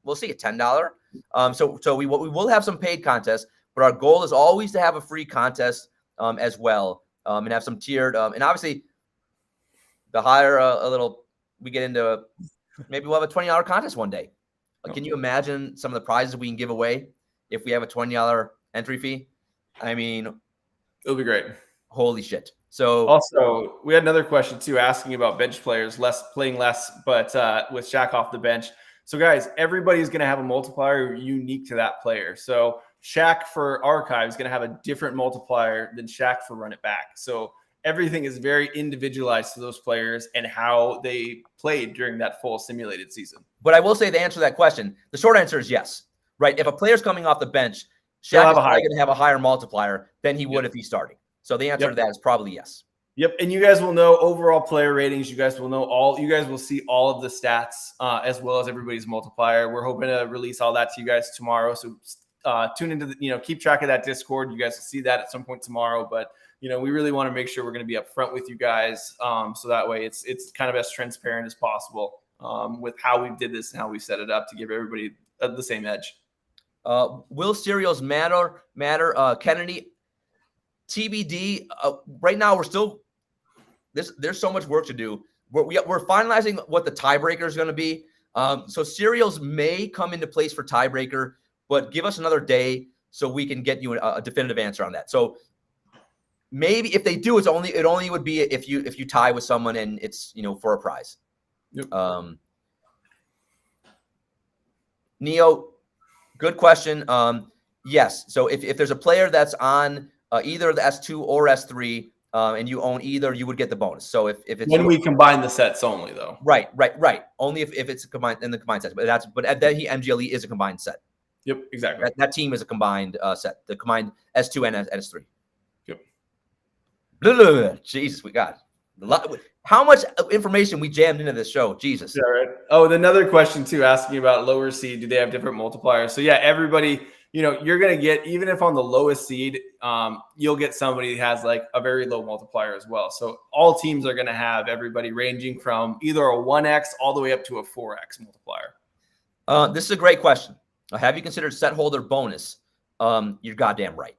we'll see a $10. So we will have some paid contests, but our goal is always to have a free contest as well, and have some tiered. And obviously, the higher we get into, maybe we'll have a $20 contest one day. Can you imagine some of the prizes we can give away if we have a $20 entry fee? I mean, it'll be great. Holy shit. So also, we had another question too, asking about bench players, playing less, but with Shaq off the bench. So guys, everybody's going to have a multiplier unique to that player. So Shaq for archive is going to have a different multiplier than Shaq for run it back. So everything is very individualized to those players and how they played during that full simulated season. But I will say the answer to that question, the short answer is yes, right? If a player's coming off the bench, Shaq is probably going to have a higher multiplier than he would if he's starting. So the answer to that is probably yes. Yep. And you guys will know overall player ratings. You guys will know you guys will see all of the stats as well as everybody's multiplier. We're hoping to release all that to you guys tomorrow. So tune into keep track of that Discord. You guys will see that at some point tomorrow. But, we really want to make sure we're going to be upfront with you guys. So that way it's kind of as transparent as possible with how we did this and how we set it up to give everybody the same edge. Will cereals matter? Kennedy, TBD. Right now, we're still there's so much work to do. We're finalizing what the tiebreaker is going to be. So cereals may come into place for tiebreaker, but give us another day so we can get you a definitive answer on that. So maybe if they do, it only would be if you tie with someone and it's for a prize. Yep. Neo, good question. Yes. So if there's a player that's on either the S2 or S3, and you own either, you would get the bonus. So if it's when we combine the sets only, though. Right. Only if it's combined in the combined sets. But MGLE is a combined set. Yep, exactly. That team is a combined set. The combined S2 and S3. Yep. Jesus, we got a lot. How much information we jammed into this show? Jesus. Yeah, right. Oh, another question too, asking about lower seed. Do they have different multipliers? So yeah, everybody. You're going to get, even if on the lowest seed, you'll get somebody that has like a very low multiplier as well. So all teams are going to have everybody ranging from either a 1x all the way up to a 4x multiplier. This is a great question. Have you considered set holder bonus? You're goddamn right.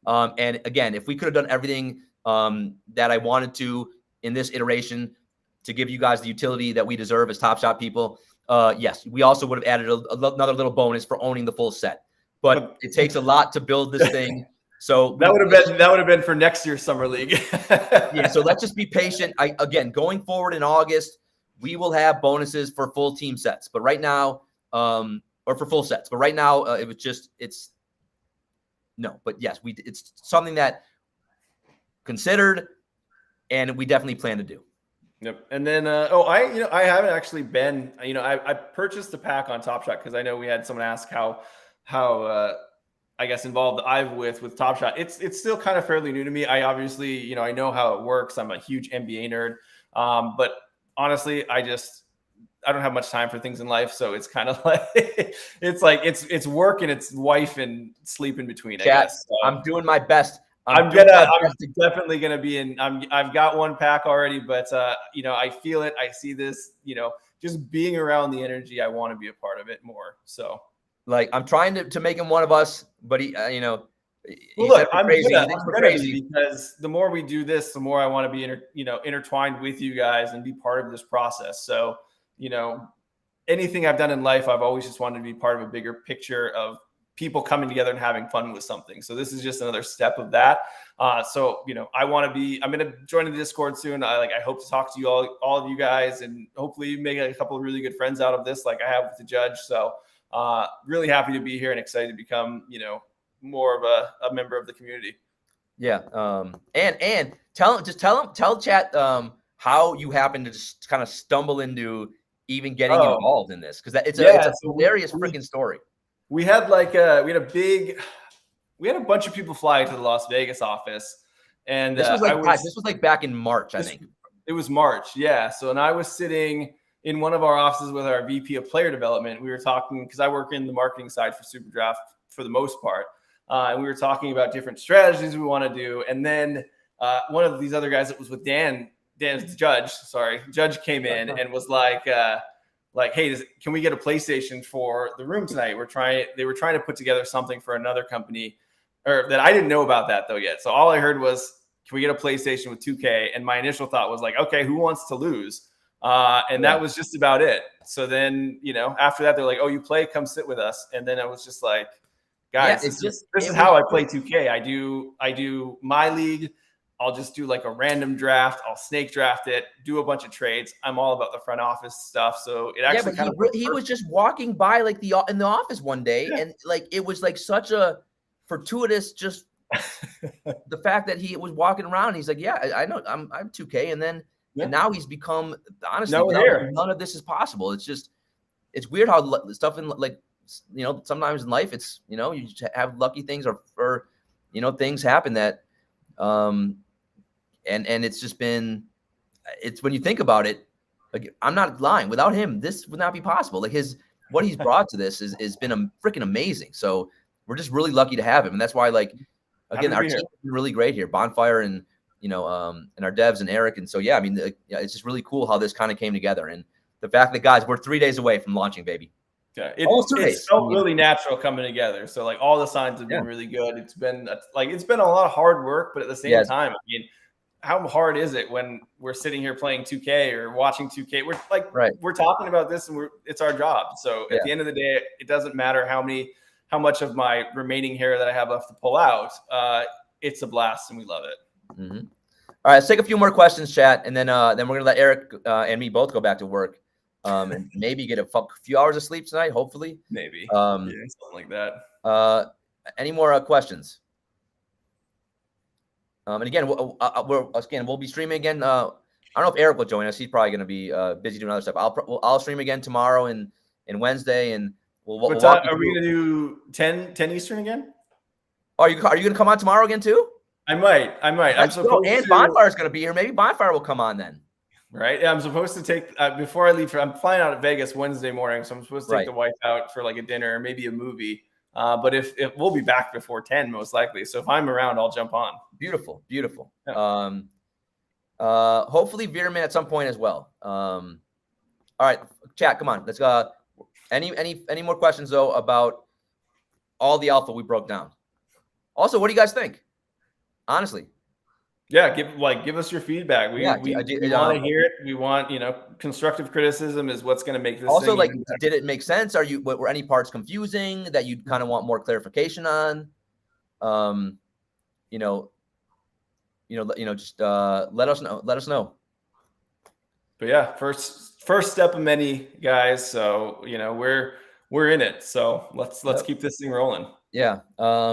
And again, if we could have done everything that I wanted to in this iteration to give you guys the utility that we deserve as TopShot people, yes, we also would have added another little bonus for owning the full set. But it takes a lot to build this thing. So that would have been for next year's summer league. Yeah. So let's just be patient. Again, going forward in August, we will have bonuses for full team sets. But right now, or for full sets. But right now, it's something that considered, and we definitely plan to do. Yep. And then, I haven't actually been. I purchased a pack on TopShot because I know we had someone ask how I guess involved I've with TopShot. It's still kind of fairly new to me. I obviously, I know how it works. I'm a huge NBA nerd. But honestly, I don't have much time for things in life. So it's kind of like, it's work and it's wife and sleep in between, I guess. So I'm doing my best. I'm definitely going to be in, I've got one pack already, but I feel it. I see this, just being around the energy. I want to be a part of it more. So. Like, I'm trying to make him one of us, but he, well, look, I'm crazy because the more we do this, the more I want to be, intertwined with you guys and be part of this process. So, anything I've done in life, I've always just wanted to be part of a bigger picture of people coming together and having fun with something. So this is just another step of that. So, I'm going to join the Discord soon. I hope to talk to you all of you guys and hopefully make a couple of really good friends out of this, like I have with the Judge. So, really happy to be here and excited to become, more of a member of the community. Yeah. And tell chat, how you happen to just kind of stumble into even getting involved in this. Cause it's a hilarious freaking story. We had we had a bunch of people fly to the Las Vegas office, and this was like back in March, I think. It was March. Yeah. So, and I was sitting in one of our offices with our VP of player development. We were talking, because I work in the marketing side for SuperDraft for the most part. And we were talking about different strategies we want to do. And then one of these other guys that was with Dan's Judge came in and was like, hey, can we get a PlayStation for the room tonight? They were trying to put together something for another company, or that I didn't know about that though yet. So all I heard was, can we get a PlayStation with 2K? And my initial thought was like, okay, who wants to lose? That was just about it. So then, after that, they're like, oh, you play, come sit with us. And then I was just like, guys, this is how I play 2K. I do my league. I'll just do like a random draft. I'll snake draft it, do a bunch of trades. I'm all about the front office stuff. So it actually he was just walking by like in the office one day, and like it was like such a fortuitous just the fact that he was walking around. He's like, yeah, I know I'm 2K, and then and now he's become honestly none of this is possible. It's weird how stuff in like sometimes in life it's you just have lucky things or things happen that and it's just been when you think about it, like I'm not lying, without him this would not be possible. Like what he's brought to this is been freaking amazing. So we're just really lucky to have him, and that's why like again our team has been really great here, Bonfire and and our devs and Eric, and so I mean it's just really cool how this kind of came together, and the fact that guys we're 3 days away from launching, baby. Yeah, it felt really natural coming together. So like all the signs have been really good. It's been a lot of hard work, but at the same time, I mean, how hard is it when we're sitting here playing 2K or watching 2K? We're like we're talking about this and it's our job. So at the end of the day, it doesn't matter how much of my remaining hair that I have left to pull out. It's a blast and we love it. Mm-hmm. All right, let's take a few more questions, chat, and then we're gonna let Eric and me both go back to work. And maybe get a few hours of sleep tonight, hopefully. Maybe. Something like that. Any more questions? And again, we'll be streaming again. I don't know if Eric will join us. He's probably going to be busy doing other stuff. I'll stream again tomorrow and Wednesday, and what time are we going to do? 10 Eastern again? Are you going to come on tomorrow again too? I might. I'm supposed to. And Bonfire's going to be here. Maybe Bonfire will come on then. Right. Yeah, I'm supposed to take before I leave. I'm flying out of Vegas Wednesday morning, so I'm supposed to take the wife out for like a dinner or maybe a movie. But if we'll be back before 10, most likely. So if I'm around, I'll jump on. Beautiful. Yeah. Hopefully Veerman at some point as well. All right, chat. Come on. Let's go. Any more questions though about all the alpha we broke down? Also, what do you guys think? Honestly. Yeah, give us your feedback. We want to hear it. We want constructive criticism is what's going to make this. Also, like, did it make sense? Were any parts confusing that you kind of want more clarification on? Just let us know. Let us know. But yeah, first step of many, guys. So we're in it. So let's keep this thing rolling. Yeah.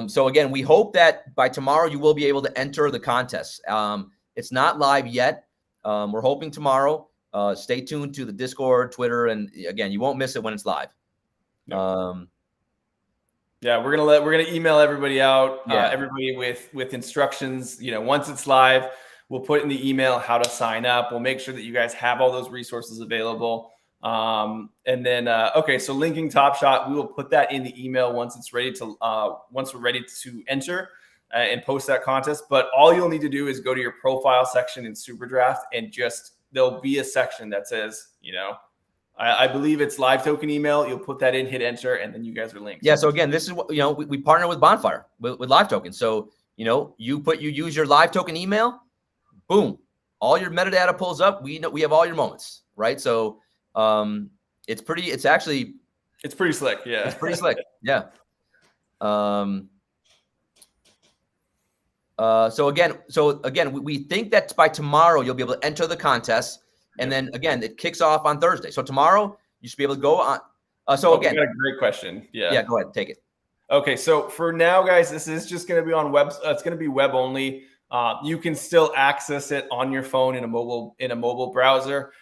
So again, we hope that by tomorrow you will be able to enter the contest. It's not live yet. We're hoping tomorrow. Stay tuned to the Discord, Twitter, and again, you won't miss it when it's live. No. We're gonna email everybody out. Everybody with instructions. Once it's live, we'll put in the email how to sign up. We'll make sure that you guys have all those resources available. And then, so linking TopShot, we will put that in the email once we're ready to enter and post that contest. But all you'll need to do is go to your profile section in SuperDraft and there'll be a section that says, I believe it's live token email. You'll put that in, hit enter, and then you guys are linked. Yeah. So again, this is what, we partner with Bonfire with live token. So, you use your live token email, boom, all your metadata pulls up. We have all your moments, right? So, it's pretty slick. Yeah. It's pretty slick. Yeah. So again, we think that by tomorrow you'll be able to enter the contest, and then again it kicks off on Thursday. So tomorrow you should be able to go on. Again, a great question. Yeah. Go ahead, take it. Okay, so for now, guys, this is just going to be on web. It's going to be web only. You can still access it on your phone in a mobile browser.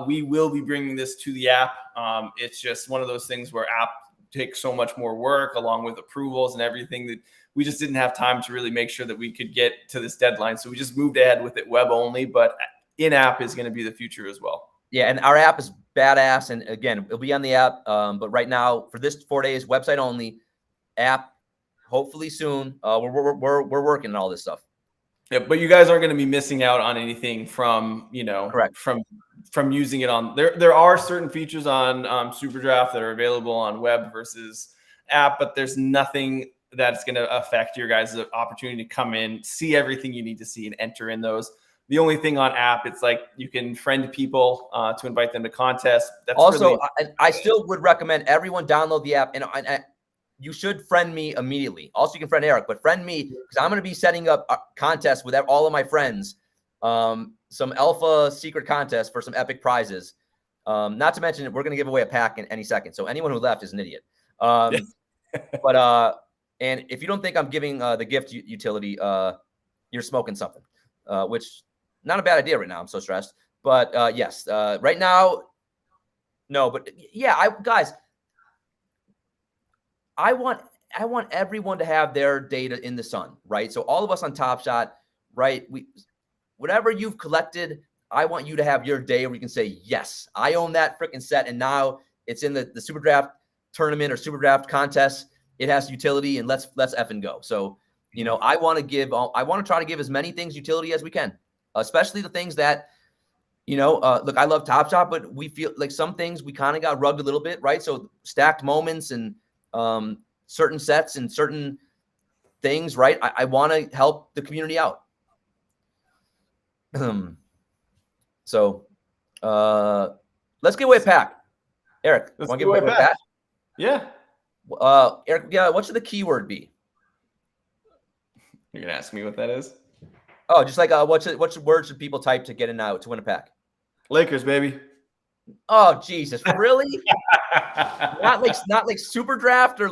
We will be bringing this to the app. It's just one of those things where app takes so much more work along with approvals and everything that we just didn't have time to really make sure that we could get to this deadline. So we just moved ahead with it web only, but in-app is going to be the future as well. Yeah, and our app is badass. And again, it'll be on the app. But right now, for this 4 days, website only, app, hopefully soon. We're working on all this stuff. Yeah, but you guys aren't going to be missing out on anything from, correct. From using it on there are certain features on SuperDraft that are available on web versus app, but there's nothing that's going to affect your guys' opportunity to come in, see everything you need to see and enter in those. The only thing on app, it's like you can friend people to invite them to contests. That's also, I still would recommend everyone download the app. And you should friend me immediately. Also, you can friend Eric, but friend me because I'm going to be setting up a contest with all of my friends. Some alpha secret contest for some epic prizes. Not to mention we're going to give away a pack in any second. So anyone who left is an idiot. But and if you don't think I'm giving the gift utility, you're smoking something, which not a bad idea right now. I'm so stressed. But yes, right now, no. But yeah, guys, I want everyone to have their data in the sun, right? So all of us on TopShot, right? Whatever you've collected, I want you to have your day where you can say, yes, I own that freaking set, and now it's in the SuperDraft tournament or SuperDraft contest. It has utility, and let's effing go. So, I want to try to give as many things utility as we can, especially the things that, look, I love TopShot, but we feel like some things we kind of got rugged a little bit, right? So stacked moments and certain sets and certain things, right? I want to help the community out. So let's give away a pack. Eric, want to give away a pack? Yeah. Eric, yeah, what should the keyword be? You're gonna ask me what that is? Oh, just like what's word should people type to get in to win a pack? Lakers, baby. Oh, Jesus, really? not like SuperDraft or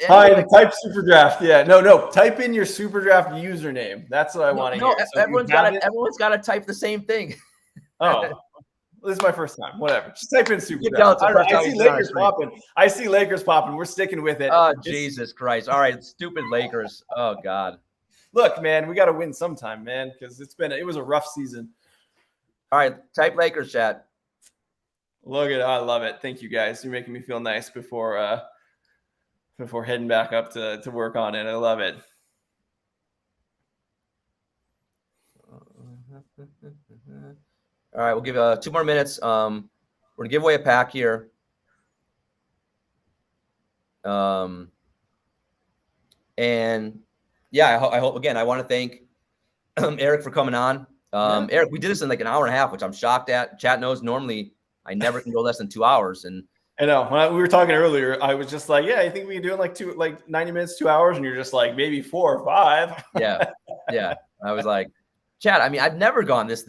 Fine, type SuperDraft. Yeah, no. Type in your SuperDraft username. That's what I want to hear. So everyone's got to type the same thing. Oh, this is my first time. Whatever. Just type in SuperDraft. I see Lakers popping. We're sticking with it. Oh, Jesus Christ! All right, stupid Lakers. Oh God. Look, man, we got to win sometime, man, because it was a rough season. All right, type Lakers, chat. Look at it. I love it. Thank you, guys. You're making me feel nice before heading back up to work on it. I love it. All right, we'll give 2 more minutes. We're gonna give away a pack here. And yeah, I hope again. I want to thank Eric for coming on. Eric, we did this in like an hour and a half, which I'm shocked at. Chat knows normally I never can go less than 2 hours. And I know when we were talking earlier, I was just like, yeah, I think we can do it like 90 minutes, 2 hours. And you're just like, maybe 4 or 5. Yeah. I was like, chat, I mean, I've never gone this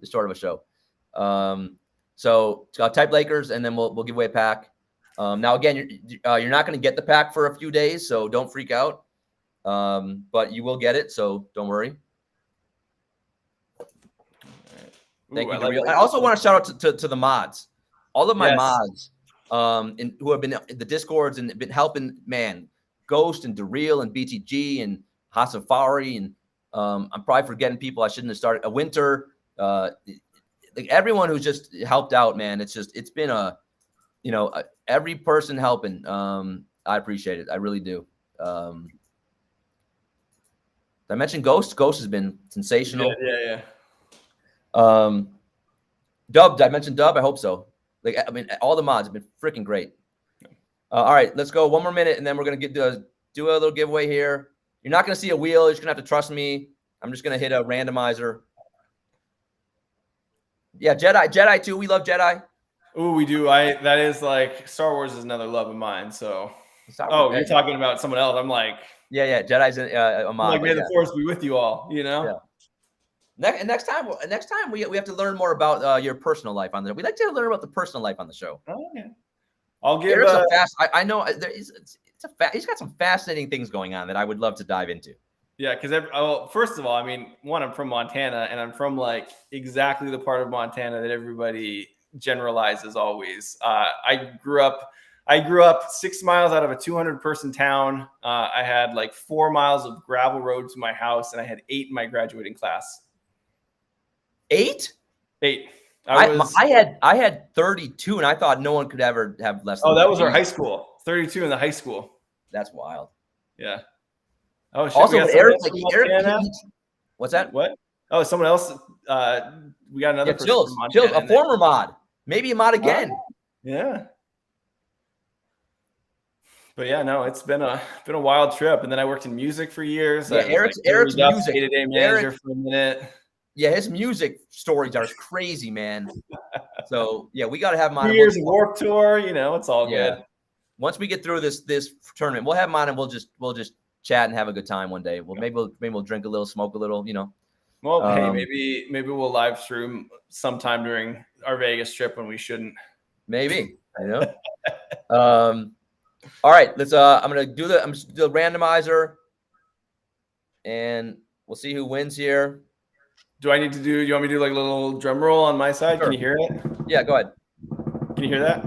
sort of a show. So type Lakers and then we'll give away a pack. Now again, you're not going to get the pack for a few days, so don't freak out. But you will get it, so don't worry. Thank you. I also want to shout out to the mods. All of my mods who have been in the Discords and been helping, man, Ghost and Dareal and BTG and Hasafari and I'm probably forgetting people I shouldn't have started. Winter, like everyone who's just helped out, man. It's been every person helping. I appreciate it. I really do. Did I mentioned Ghost? Ghost has been sensational. Yeah. Dub, did I mention Dub? I hope so. Like, I mean, all the mods have been freaking great. All right, let's go 1 more minute, and then we're gonna do a little giveaway here. You're not gonna see a wheel. You're just gonna have to trust me. I'm just gonna hit a randomizer. Yeah, Jedi too. We love Jedi. Oh, we do. That is like Star Wars is another love of mine. So, you're talking about someone else. I'm like, yeah. Jedi's a mod. Like, may the Force be with you all. Yeah. Next time we have to learn more about your personal life on there. We like to learn about the personal life on the show. Oh yeah. I'll give I know he's got some fascinating things going on that I would love to dive into. Yeah, because first of all, I mean, I'm from Montana, and I'm from like exactly the part of Montana that everybody generalizes always. I grew up 6 miles out of a 200-person town. I had like 4 miles of gravel road to my house, and I had 8 in my graduating class. 8? 8. I had 32, and I thought no one could ever have less. Oh, that was our high school. 32 in the high school. That's wild. Yeah. Oh, shit. Also, Eric, what's that? What? Oh, someone else. We got another. Yeah, Chills, a former mod, maybe a mod again. Yeah. But yeah, no, it's been a wild trip, and then I worked in music for years. Yeah, Eric's music. Day-to-day manager for a minute. Yeah, his music stories are crazy, man. So yeah, we got to have him on. 2 years of Warped Tour, it's all good. once we get through this tournament, we'll have him on and we'll just chat and have a good time one day. Maybe we'll drink a little, smoke a little, you know. Well, hey, maybe we'll live stream sometime during our Vegas trip when we shouldn't. Maybe, you know. All right, let's. I'm gonna do the randomizer, and we'll see who wins here. Do I need to do? You want me to do like a little drum roll on my side? Sure. Can you hear it? Yeah, go ahead. Can you hear that?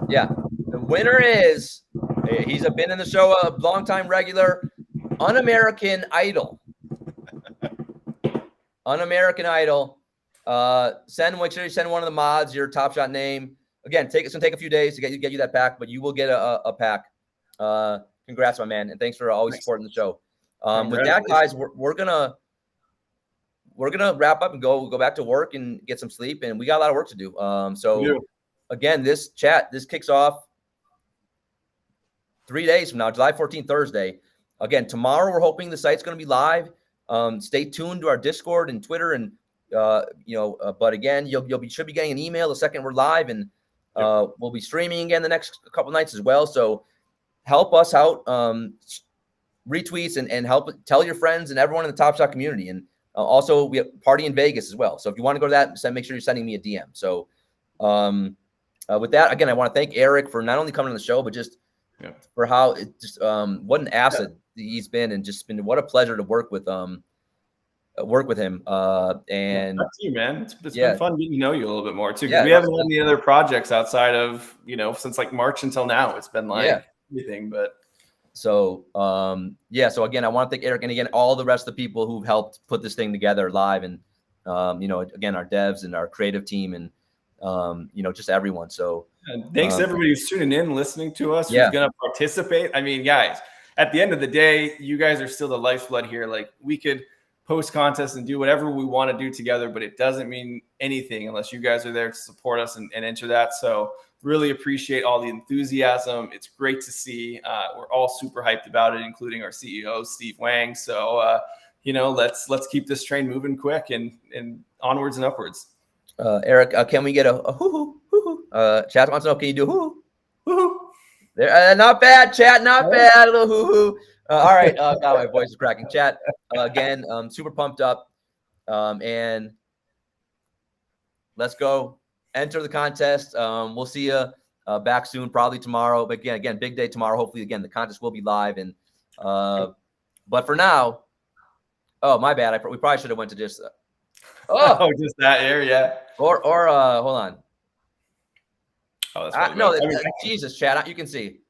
Yeah. The winner is. He's been in the show, a longtime regular, Un-American Idol. Un-American Idol. Make sure you send one of the mods your TopShot name. Again, it's gonna take a few days to get you that pack, but you will get a pack. Congrats, my man, and thanks for always supporting the show. With that, guys, we're gonna wrap up and go back to work and get some sleep, and we got a lot of work to do. So again, this kicks off 3 days from now, July 14th, Thursday. Again, tomorrow we're hoping the site's going to be live. Stay tuned to our Discord and Twitter, and but again, should be getting an email the second we're live, and we'll be streaming again the next couple nights as well. So help us out, retweets and help tell your friends and everyone in the TopShot community. And also we have party in Vegas as well. So if you want to go to that, make sure you're sending me a DM. So with that, again, I want to thank Eric for not only coming on the show, but just for how it just what an asset he's been, and just been what a pleasure to work with him. And that's you, man. It's been fun getting to know you a little bit more too. We haven't had any other projects outside of since like March until now. It's been like everything, but so so again, I want to thank Eric, and again all the rest of the people who've helped put this thing together live, and again our devs and our creative team, and just everyone. So and thanks to everybody who's tuning in, listening to us, who's going to participate. I mean, guys, at the end of the day, you guys are still the lifeblood here. Like, we could post contests and do whatever we want to do together, but it doesn't mean anything unless you guys are there to support us and enter that. So really appreciate all the enthusiasm. It's great to see. We're all super hyped about it, including our CEO, Steve Wang. So, let's keep this train moving quick and onwards and upwards. Eric, can we get a hoo-hoo, hoo-hoo? Chat wants to know, can you do hoo-hoo, hoo-hoo? There, not bad, chat, not bad, a little hoo-hoo. All right, God, my voice is cracking. Chat, again, super pumped up, and let's go enter the contest. We'll see you back soon, probably tomorrow. But again, big day tomorrow. Hopefully, again, the contest will be live. And but for now, oh, my bad. We probably should have went to just just that area. Or hold on. Oh, that's no, Jesus, chat. You can see.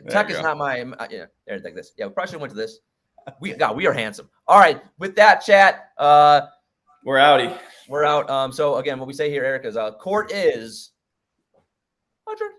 Tech is not my there, like this. Yeah, we probably should have went to this. We are handsome. All right, with that, chat. We're outie. We're out. So again, what we say here, Eric, is court is 100.